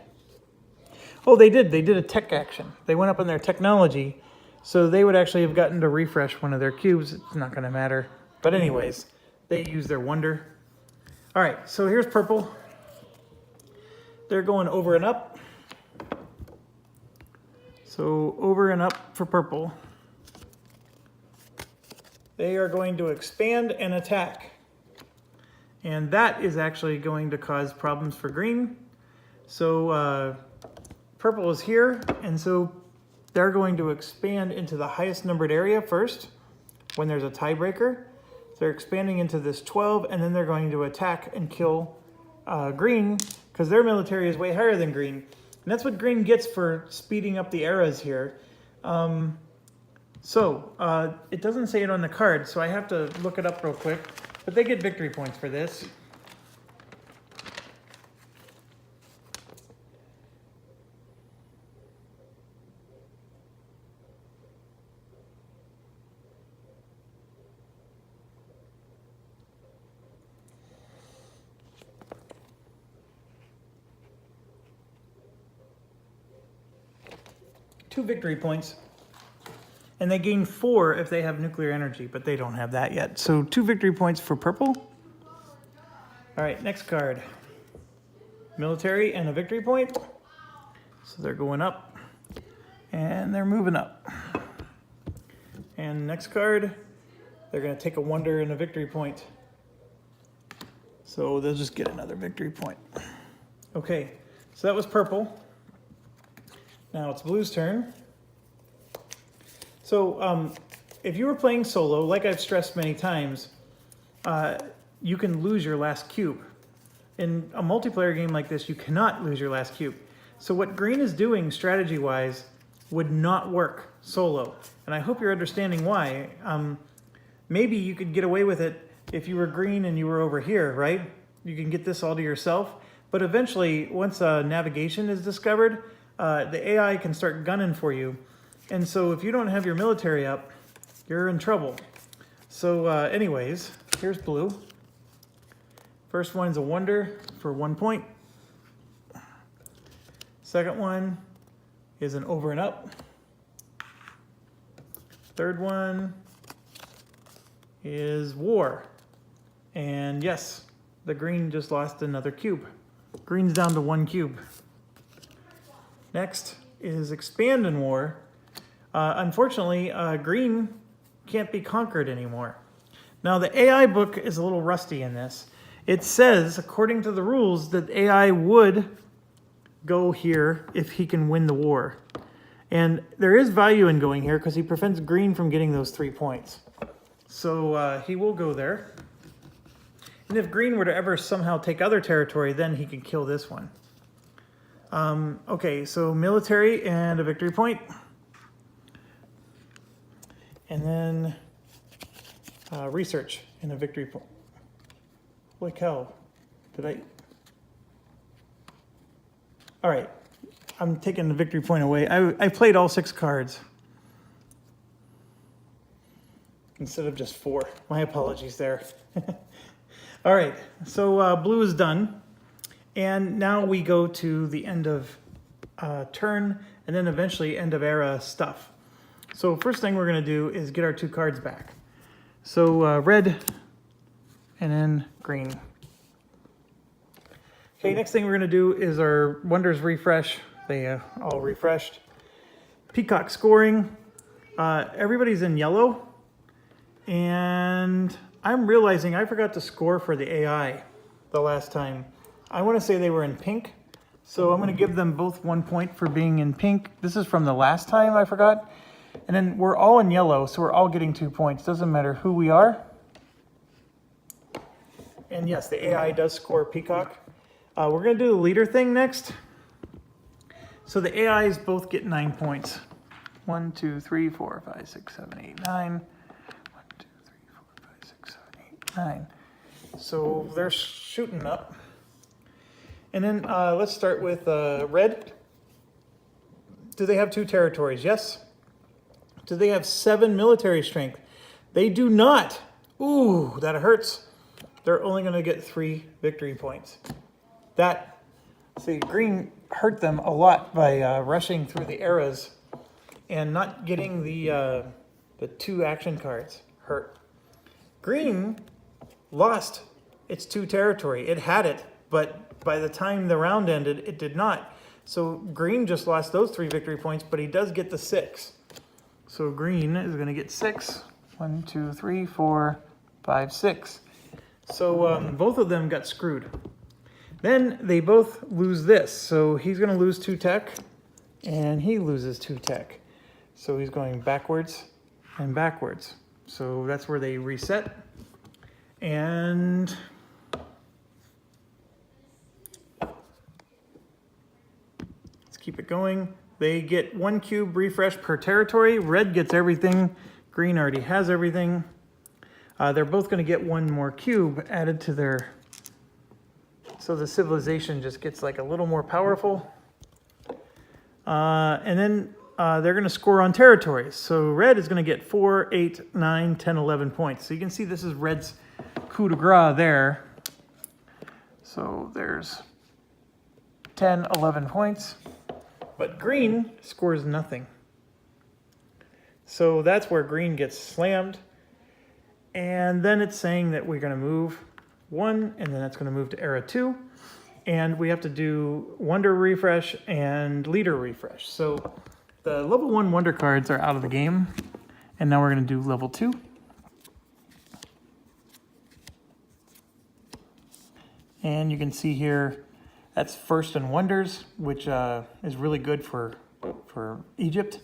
Oh, they did. They did a tech action. They went up on their technology, so they would actually have gotten to refresh one of their cubes. It's not going to matter. But anyways, they used their wonder. All right, so here's purple. They're going over and up. So over and up for purple. They are going to expand and attack. And that is actually going to cause problems for green. So purple is here, and so they're going to expand into the highest numbered area first when there's a tiebreaker. So they're expanding into this 12, and then they're going to attack and kill green because their military is way higher than green. And that's what green gets for speeding up the eras here. It doesn't say it on the card, so I have to look it up real quick. But they get victory points for this. Two victory points. And they gain 4 if they have nuclear energy, but they don't have that yet. So 2 victory points for purple. All right, next card. Military and a victory point. So they're going up and they're moving up. And next card, they're gonna take a wonder and a victory point. So they'll just get another victory point. Okay, so that was purple. Now it's blue's turn. So if you were playing solo, like I've stressed many times, you can lose your last cube. In a multiplayer game like this, you cannot lose your last cube. So what green is doing strategy-wise would not work solo. And I hope you're understanding why. Maybe you could get away with it if you were green and you were over here, right? You can get this all to yourself. But eventually, once navigation is discovered, the AI can start gunning for you. And so if you don't have your military up, you're in trouble. So anyways, here's blue. First one's a wonder for 1 point. Second one is an over and up. Third one is war. And yes, the green just lost another cube. Green's down to 1 cube. Next is expand in war. Unfortunately, green can't be conquered anymore. Now, the AI book is a little rusty in this. It says, according to the rules, that AI would go here if he can win the war. And there is value in going here because he prevents green from getting those 3 points. So he will go there. And if green were to ever somehow take other territory, then he could kill this one. Okay, so military and a victory point. And then research and a victory point. Holy cow, did I? All right, I'm taking the victory point away. I played all 6 cards instead of just 4. My apologies there. All right, so blue is done. And now we go to the end of turn and then eventually end of era stuff. So first thing we're going to do is get our 2 cards back. So red and then green. Okay, next thing we're going to do is our wonders refresh. They all refreshed. Peacock scoring. Everybody's in yellow. And I'm realizing I forgot to score for the AI the last time. I want to say they were in pink. So I'm going to give them both 1 point for being in pink. This is from the last time, I forgot. And then we're all in yellow, so we're all getting 2 points. Doesn't matter who we are. And yes, the AI does score Peacock. We're going to do the leader thing next. So the AIs both get 9 points. 1, 2, 3, 4, 5, 6, 7, 8, 9. 1, 2, 3, 4, 5, 6, 7, 8, 9. So they're shooting up. And then let's start with red. Do they have 2 territories? Yes. Do they have 7 military strength? They do not. Ooh, that hurts. They're only going to get 3 victory points. See, green hurt them a lot by rushing through the eras and not getting the 2 action cards. Hurt. Green lost its 2 territory. It had it, but by the time the round ended, it did not. So green just lost those 3 victory points, but he does get the 6. So green is going to get 6. 1, 2, 3, 4, 5, 6. So both of them got screwed. Then they both lose this. So he's going to lose 2 tech, and he loses 2 tech. So he's going backwards and backwards. So that's where they reset. And let's keep it going. They get 1 cube refresh per territory. Red gets everything. Green already has everything. They're both going to get 1 more cube added to their... So the civilization just gets like a little more powerful. And then they're going to score on territories. So red is going to get 4, 8, 9, 10, 11 points. So you can see this is red's coup de grace there. So there's 10, 11 points. But green scores nothing. So that's where green gets slammed. And then it's saying that we're going to move 1, and then that's going to move to era 2. And we have to do Wonder Refresh and Leader Refresh. So the level 1 Wonder cards are out of the game. And now we're going to do level 2. And you can see here, that's First in Wonders, which is really good for Egypt.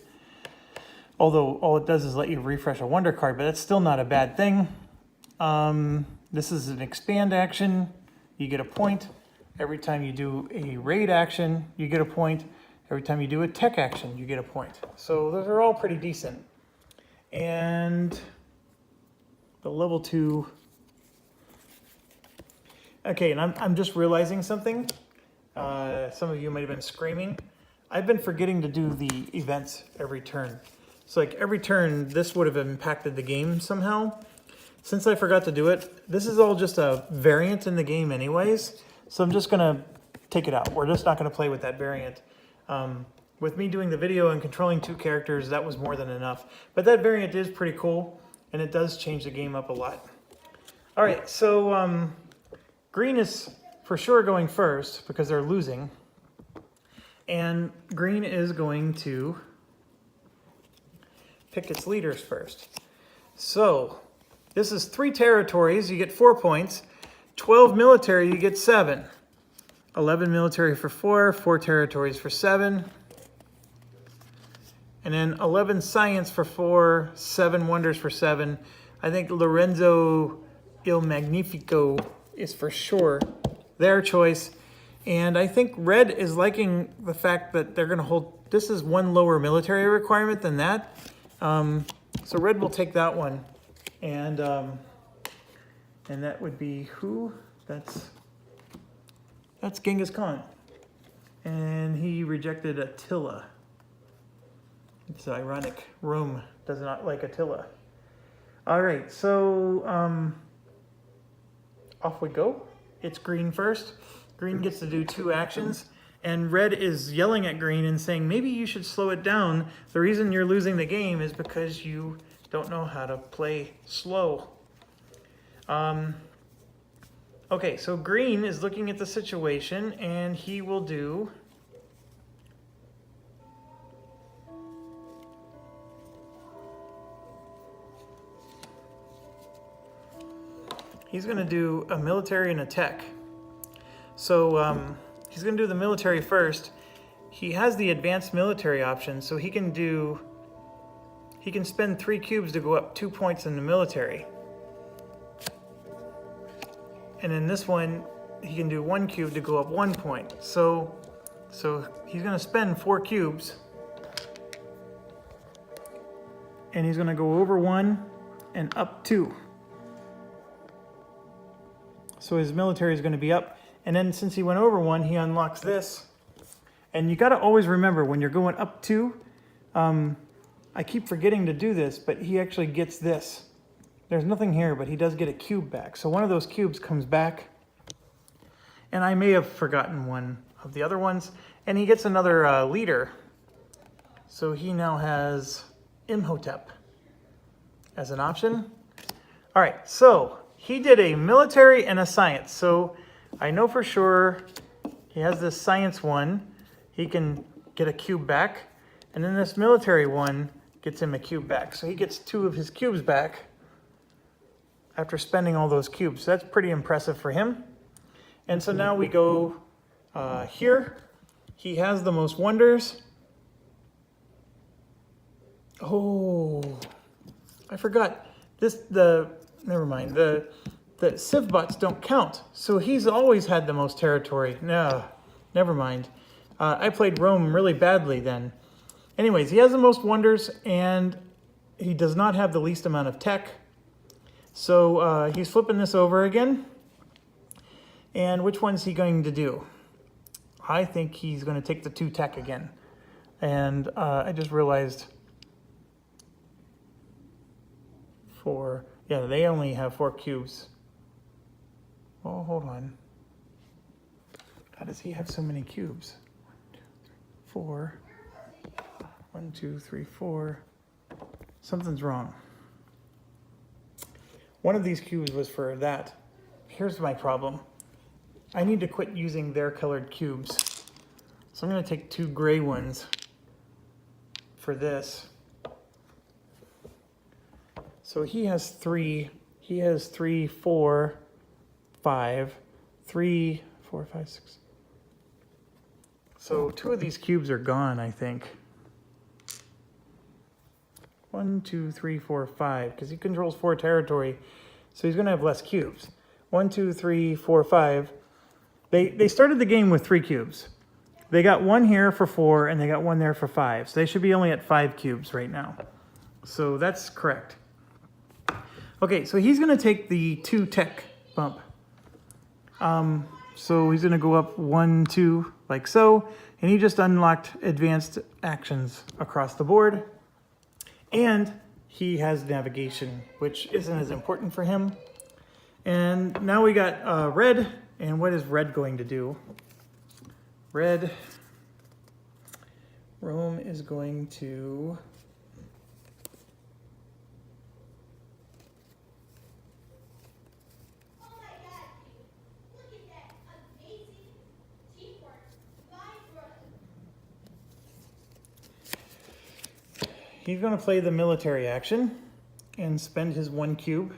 Although all it does is let you refresh a Wonder card, but that's still not a bad thing. This is an expand action. You get a point. Every time you do a raid action, you get a point. Every time you do a tech action, you get a point. So those are all pretty decent. And the level 2. Okay, and I'm just realizing something. Some of you might have been screaming. I've been forgetting to do the events every turn. So like every turn, this would have impacted the game somehow. Since I forgot to do it, this is all just a variant in the game anyways. So I'm just gonna take it out. We're just not gonna play with that variant. With me doing the video and controlling 2 characters, that was more than enough. But that variant is pretty cool, and it does change the game up a lot. All right, so green is for sure going first because they're losing. And green is going to pick its leaders first. So this is 3 territories, you get 4 points. 12 military, you get 7. 11 military for 4, 4 territories for 7. And then 11 science for 4, 7 wonders for 7. I think Lorenzo Il Magnifico is for sure their choice. And I think red is liking the fact that they're going to hold, this is 1 lower military requirement than that. So red will take that one. And that would be who? That's Genghis Khan. And he rejected Attila. It's ironic. Rome does not like Attila. All right, so off we go. It's green first. Green gets to do 2 actions. And red is yelling at green and saying, maybe you should slow it down. The reason you're losing the game is because you don't know how to play slow. Okay, so green is looking at the situation and he will do he's going to do a military and a tech. So he's going to do the military first. He has the advanced military option, so he can spend 3 cubes to go up 2 points in the military. And in this one, he can do 1 cube to go up 1 point. So he's going to spend 4 cubes. And he's going to go over 1 and up 2. So his military is going to be up. And then since he went over 1, he unlocks this. And you got to always remember when you're going up 2, I keep forgetting to do this, but he actually gets this. There's nothing here, but he does get a cube back. So one of those cubes comes back. And I may have forgotten one of the other ones. And he gets another leader. So he now has Imhotep as an option. All right, so he did a military and a science. So I know for sure he has this science one. he can get a cube back. And then this military one gets him a cube back. So he gets 2 of his cubes back after spending all those cubes. So that's pretty impressive for him. And so now we go here. He has the most wonders. Oh, I forgot. Never mind. The civ bots don't count. So he's always had the most territory. No, never mind. I played Rome really badly then. Anyways, he has the most wonders and he does not have the least amount of tech. So he's flipping this over again. And which one's he going to do? I think he's going to take the 2 tech again. And I just realized 4. Yeah, they only have 4 cubes. Oh, hold on. How does he have so many cubes? 4. 1, 2, 3, 4. Something's wrong. One of these cubes was for that. Here's my problem. I need to quit using their colored cubes. So I'm going to take 2 gray ones for this. So he has 3. He has 3, 4, 5, 3, 4, 5, 6. So 2 of these cubes are gone, I think. 1, 2, 3, 4, 5, because he controls 4 territory, so he's going to have less cubes. 1, 2, 3, 4, 5. They started the game with 3 cubes. They got 1 here for 4, and they got 1 there for 5. So they should be only at 5 cubes right now. So that's correct. Okay, so he's going to take the 2 tech bump. So he's going to go up 1, 2, like so. And he just unlocked advanced actions across the board. And he has navigation, which isn't as important for him. And now we got red. And what is red going to do? Red, Rome is going to he's going to play the military action and spend his 1 cube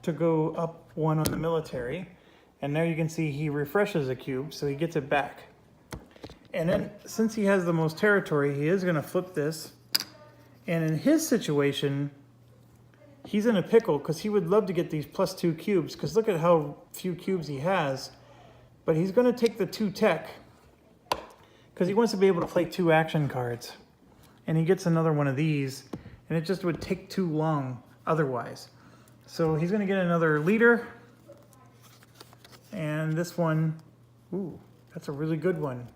to go up 1 on the military. And there you can see he refreshes a cube, so he gets it back. And then, since he has the most territory, he is going to flip this. And in his situation, he's in a pickle because he would love to get these +2 cubes, because look at how few cubes he has. But he's going to take the 2 tech because he wants to be able to play 2 action cards. And he gets another one of these, and it just would take too long otherwise. So he's going to get another leader. And this one, ooh, that's a really good one.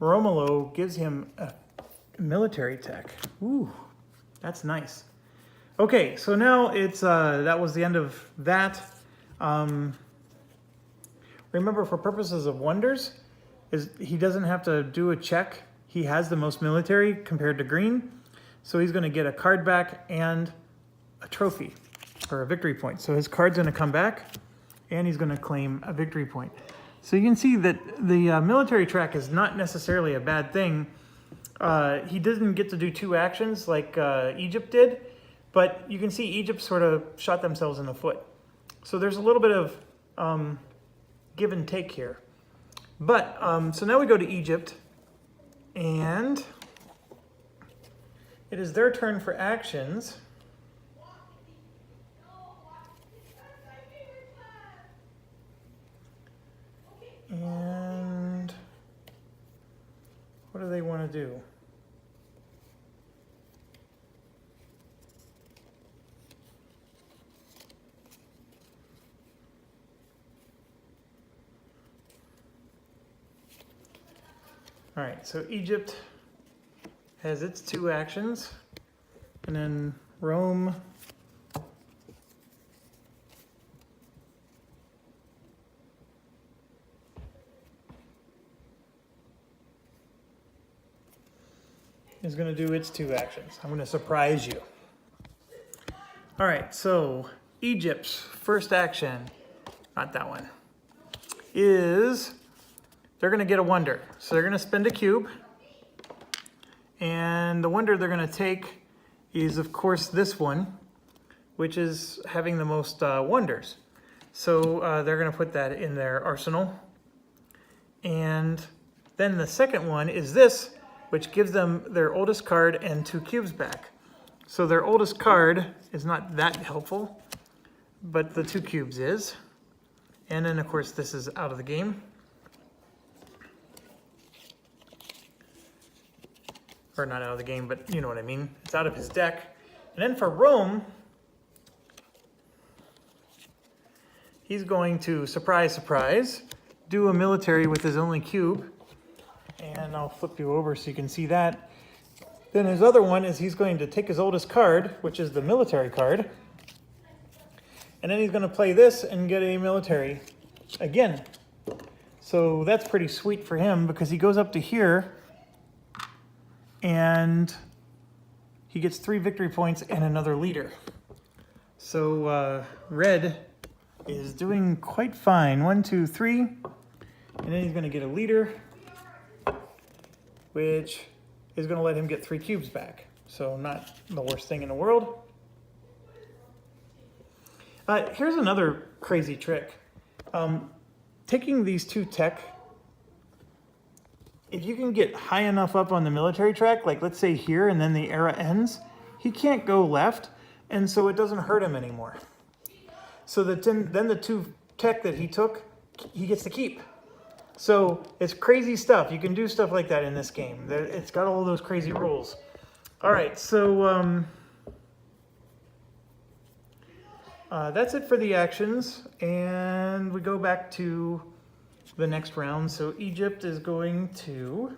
Romolo gives him a military tech. Ooh, that's nice. Okay, so now it's that was the end of that. Remember, for purposes of wonders, he doesn't have to do a check. He has the most military compared to green, so he's going to get a card back and a trophy or a victory point. So his card's going to come back, and he's going to claim a victory point. So you can see that the military track is not necessarily a bad thing. He didn't get to do 2 actions like Egypt did, but you can see Egypt sort of shot themselves in the foot. So there's a little bit of give and take here. But, so now we go to Egypt, and it is their turn for actions. And what do they want to do? All right, so Egypt has its 2 actions, and then Rome is going to do its 2 actions. I'm going to surprise you. All right, so Egypt's first action, not that one, is they're going to get a wonder. So they're going to spend a cube. And the wonder they're going to take is, of course, this one, which is having the most wonders. So they're going to put that in their arsenal. And then the second one is this, which gives them their oldest card and 2 cubes back. So their oldest card is not that helpful, but the 2 cubes is. And then, of course, this is out of the game. Or not out of the game, but you know what I mean. It's out of his deck. And then for Rome, he's going to, surprise, surprise, do a military with his only cube. And I'll flip you over so you can see that. Then his other one is he's going to take his oldest card, which is the military card. And then he's going to play this and get a military again. So that's pretty sweet for him because he goes up to here and he gets 3 victory points and another leader. So red is doing quite fine. 1, 2, 3. And then he's going to get a leader, which is going to let him get 3 cubes back. So not the worst thing in the world. Here's another crazy trick. Taking these 2 tech, if you can get high enough up on the military track, like let's say here, and then the era ends, he can't go left, and so it doesn't hurt him anymore. So that then the 2 tech that he took, he gets to keep. So it's crazy stuff. You can do stuff like that in this game. It's got all those crazy rules. All right, so that's it for the actions, and we go back to the next round. So Egypt is going to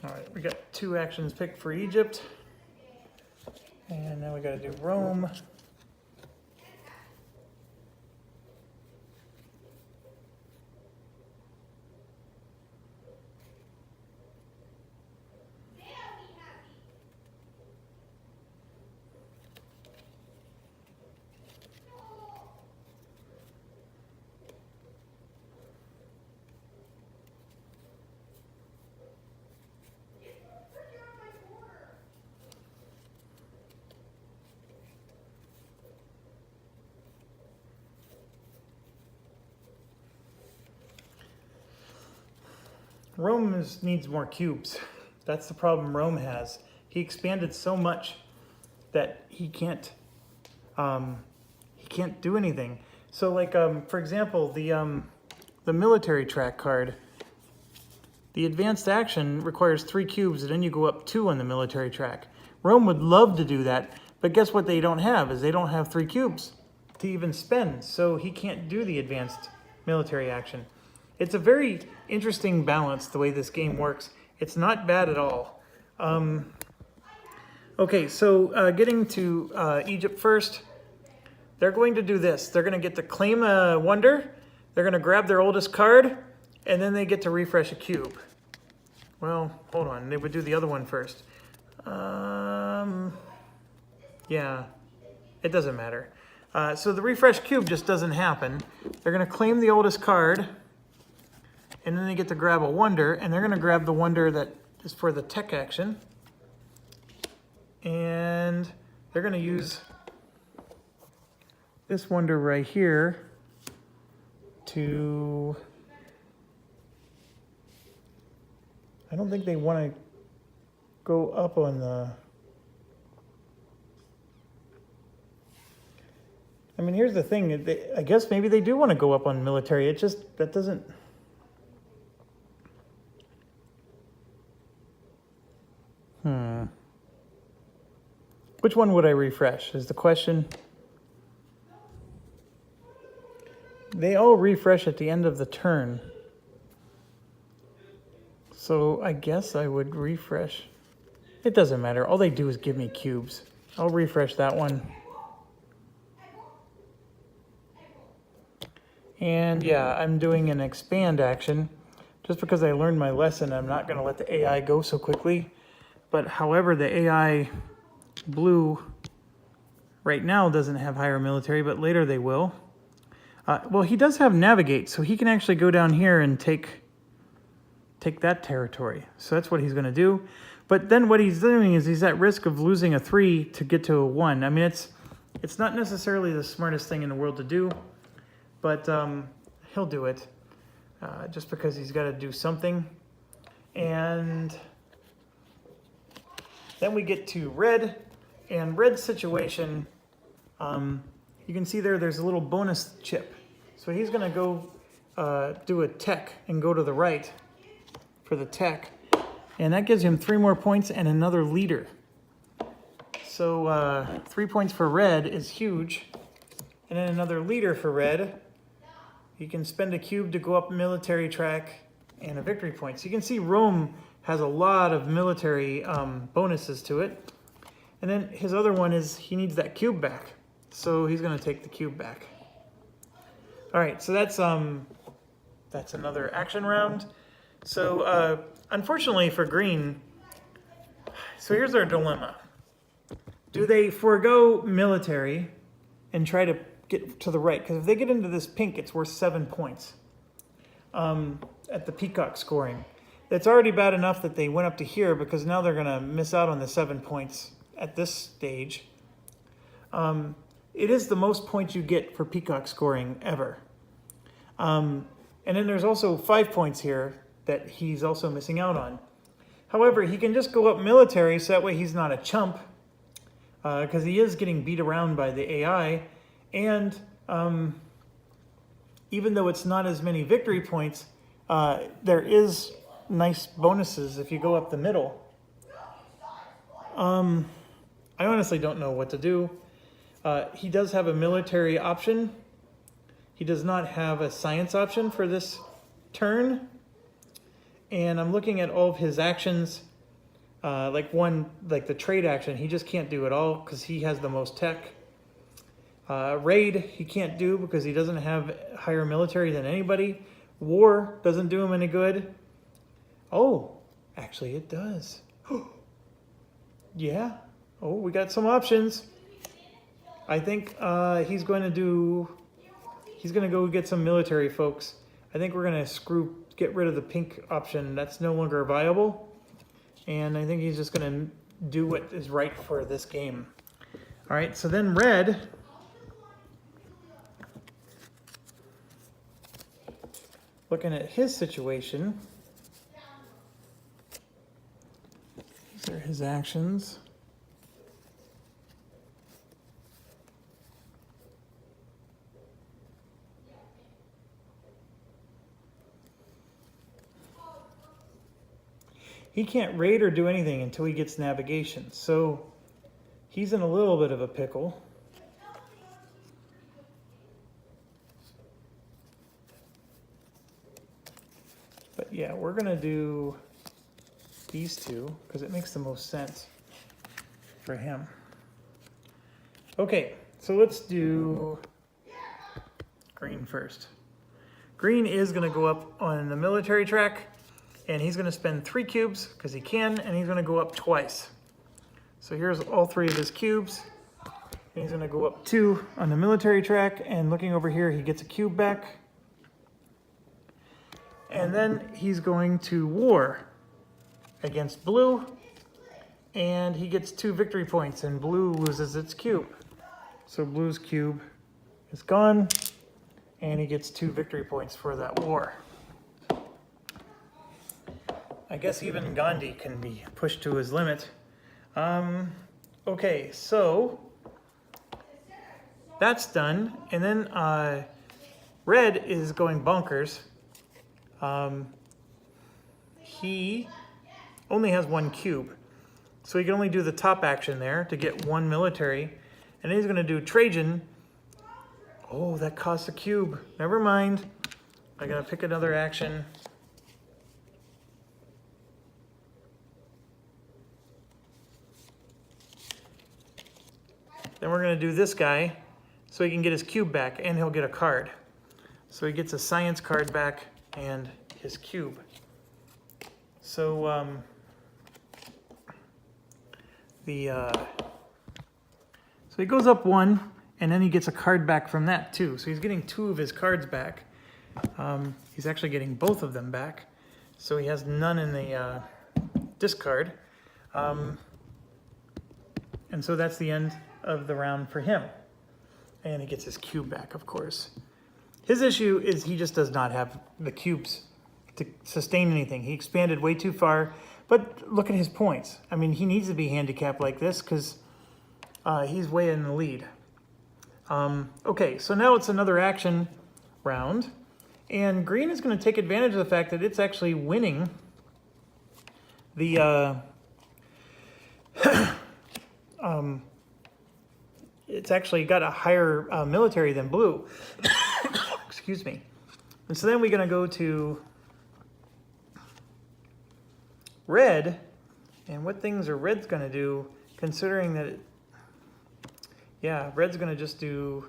all right, we got 2 actions picked for Egypt, and now we got to do Rome. Rome needs more cubes. That's the problem Rome has. He expanded so much that he can't do anything. So like for example, the military track card, the advanced action requires 3 cubes, and then you go up 2 on the military track. Rome would love to do that, but guess what they don't have is they don't have 3 cubes to even spend, so he can't do the advanced military action. It's a very interesting balance the way this game works. It's not bad at all. Okay, so getting to Egypt first, they're going to do this. They're going to get to claim a wonder, they're going to grab their oldest card, and then they get to refresh a cube. Well, hold on, they would do the other one first. Yeah, it doesn't matter. So the refresh cube just doesn't happen. They're going to claim the oldest card, and then they get to grab a wonder, and they're going to grab the wonder that is for the tech action. And they're going to use this wonder right here to... I don't think they want to go up on the... I mean, here's the thing. I guess maybe they do want to go up on military. It just, that doesn't... Which one would I refresh is the question. They all refresh at the end of the turn. So I guess I would refresh. It doesn't matter. All they do is give me cubes. I'll refresh that one. And yeah, I'm doing an expand action. Just because I learned my lesson, I'm not going to let the AI go so quickly. But however, the AI blue right now doesn't have higher military, but later they will. Well, he does have navigate, so he can actually go down here and take that territory. So that's what he's going to do. But then what he's doing is he's at risk of losing a 3 to get to a 1. I mean, it's not necessarily the smartest thing in the world to do, but he'll do it just because he's got to do something. And then we get to red, and red's situation, you can see there's a little bonus chip. So he's going to go do a tech and go to the right for the tech. And that gives him 3 more points and another leader. So 3 points for red is huge. And then another leader for red. He can spend a cube to go up military track and a victory point. So you can see Rome has a lot of military bonuses to it. And then his other one is he needs that cube back. So he's going to take the cube back. All right, so that's another action round. So unfortunately for green, so here's our dilemma. Do they forego military and try to get to the right? Because if they get into this pink, it's worth 7 points at the peacock scoring. It's already bad enough that they went up to here because now they're going to miss out on the 7 points at this stage. It is the most points you get for peacock scoring ever. And then there's also 5 points here that he's also missing out on. However, he can just go up military, so that way he's not a chump, because he is getting beat around by the AI. And even though it's not as many victory points, there is nice bonuses if you go up the middle. I honestly don't know what to do. He does have a military option. He does not have a science option for this turn. And I'm looking at all of his actions, like the trade action, he just can't do it all because he has the most tech. Raid, he can't do because he doesn't have higher military than anybody. War doesn't do him any good. Oh, actually it does. Yeah. Oh, we got some options. I think he's going to go get some military folks. I think we're going to get rid of the pink option. That's no longer viable. And I think he's just going to do what is right for this game. All right, so then red. Looking at his situation. These are his actions. He can't raid or do anything until he gets navigation. So he's in a little bit of a pickle. But yeah, we're going to do these two because it makes the most sense for him. Okay, so let's do green first. Green is going to go up on the military track. And he's going to spend 3 cubes because he can, and he's going to go up twice. So here's all 3 of his cubes. And he's going to go up 2 on the military track, and looking over here, he gets a cube back. And then he's going to war against blue, and he gets 2 victory points, and blue loses its cube. So blue's cube is gone, and he gets 2 victory points for that war. I guess even Gandhi can be pushed to his limit. Okay, so that's done. And then red is going bonkers. He only has 1 cube. So he can only do the top action there to get 1 military. And then he's going to do Trajan. Oh, that costs a cube. Never mind. I got to pick another action. Then we're going to do this guy so he can get his cube back and he'll get a card. So he gets a science card back and his cube. So So he goes up one, and then he gets a card back from that too. So he's getting 2 of his cards back. He's actually getting both of them back. So he has none in the discard. And so that's the end of the round for him. And he gets his cube back, of course. His issue is he just does not have the cubes to sustain anything. He expanded way too far, but look at his points. I mean, he needs to be handicapped like this because he's way in the lead. Okay, so now it's another action round, and green is going to take advantage of the fact that it's actually winning the it's actually got a higher military than blue. Excuse me. And so then we're going to go to red, and what things are red's going to do, considering that yeah, red's going to just do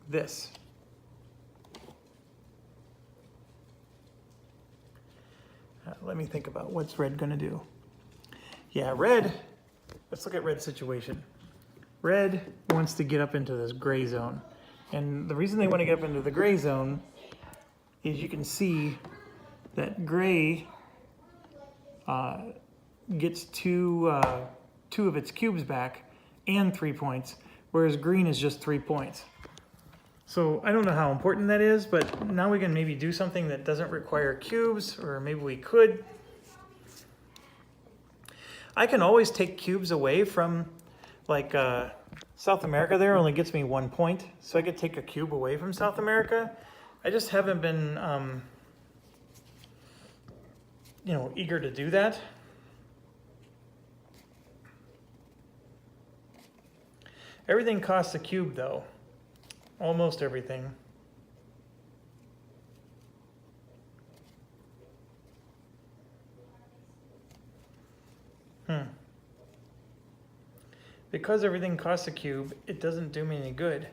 this. Let me think about what's red going to do. Yeah, red, let's look at red's situation. Red wants to get up into this gray zone. And the reason they want to get up into the gray zone is you can see that gray gets two of its cubes back and 3 points, whereas green is just 3 points. So I don't know how important that is, but now we can maybe do something that doesn't require cubes, or maybe we could. I can always take cubes away from, like, South America there only gets me 1 point, so I could take a cube away from South America. I just haven't been, eager to do that. Everything costs a cube, though. Almost everything. Because everything costs a cube, it doesn't do me any good.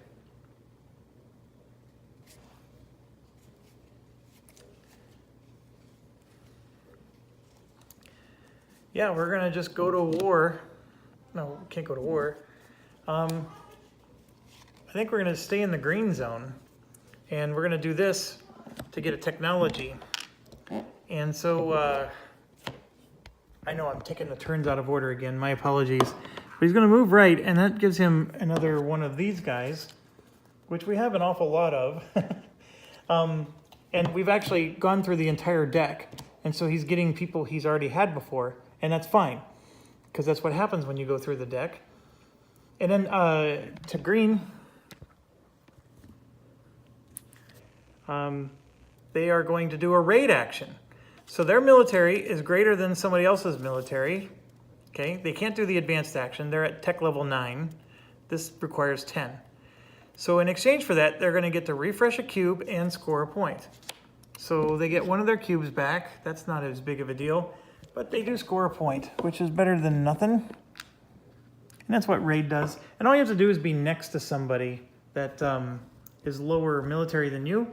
Yeah, we're gonna just go to war. No, we can't go to war. I think we're gonna stay in the green zone, and we're gonna do this to get a technology. And so, I know I'm taking the turns out of order again, my apologies. But he's gonna move right, and that gives him another one of these guys, which we have an awful lot of. And we've actually gone through the entire deck, and so he's getting people he's already had before, and that's fine, because that's what happens when you go through the deck. And then to green, they are going to do a raid action. So their military is greater than somebody else's military. Okay, they can't do the advanced action. They're at tech level 9. This requires 10. So in exchange for that, they're going to get to refresh a cube and score a point. So they get one of their cubes back. That's not as big of a deal, but they do score a point, which is better than nothing. And that's what raid does. And all you have to do is be next to somebody that is lower military than you.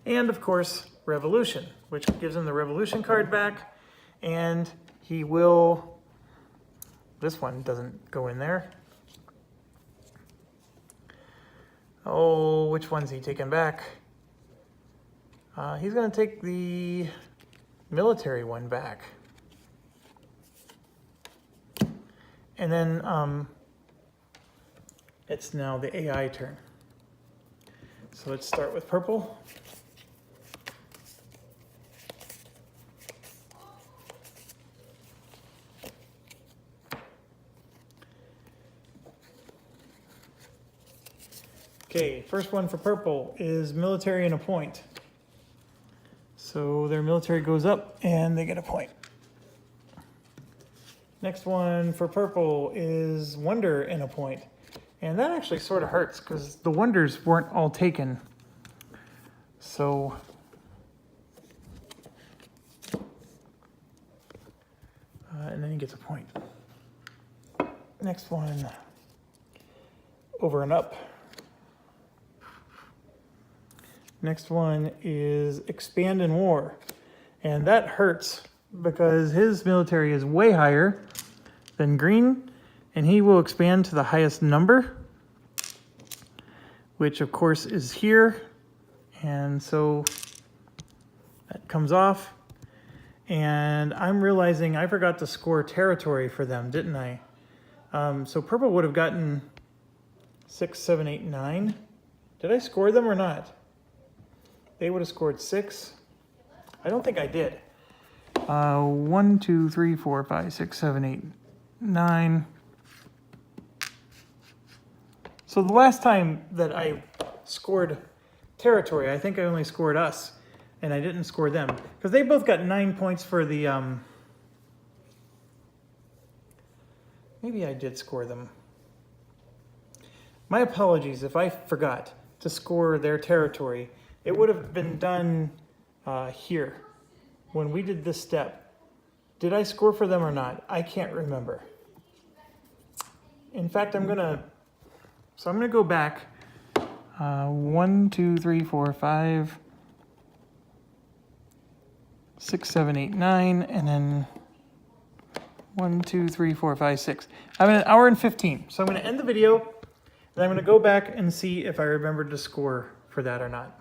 And of course, revolution, which gives him the revolution card back. And he will, this one doesn't go in there. Oh, which one's he taking back? He's going to take the military one back. And then it's now the AI turn. So let's start with purple. Okay, first one for purple is military and a point. So their military goes up and they get a point. Next one for purple is wonder and a point. And that actually sort of hurts because the wonders weren't all taken. So and then he gets a point. Next one, over and up. Next one is expand in war. And that hurts because his military is way higher then green, and he will expand to the highest number, which of course is here. And so that comes off. And I'm realizing I forgot to score territory for them, didn't I? So purple would have gotten 6, 7, 8, 9. Did I score them or not? They would have scored 6. I don't think I did. 1, 2, 3, 4, 5, 6, 7, 8, 9. So the last time that I scored territory, I think I only scored us, and I didn't score them. Because they both got 9 points for the, maybe I did score them. My apologies if I forgot to score their territory. It would have been done here when we did this step. Did I score for them or not? I can't remember. In fact, I'm gonna go back 1, 2, 3, 4, 5, 6, 7, 8, 9, and then 1, 2, 3, 4, 5, 6. I'm at 1 hour and 15. So I'm going to end the video, and I'm going to go back and see if I remembered to score for that or not.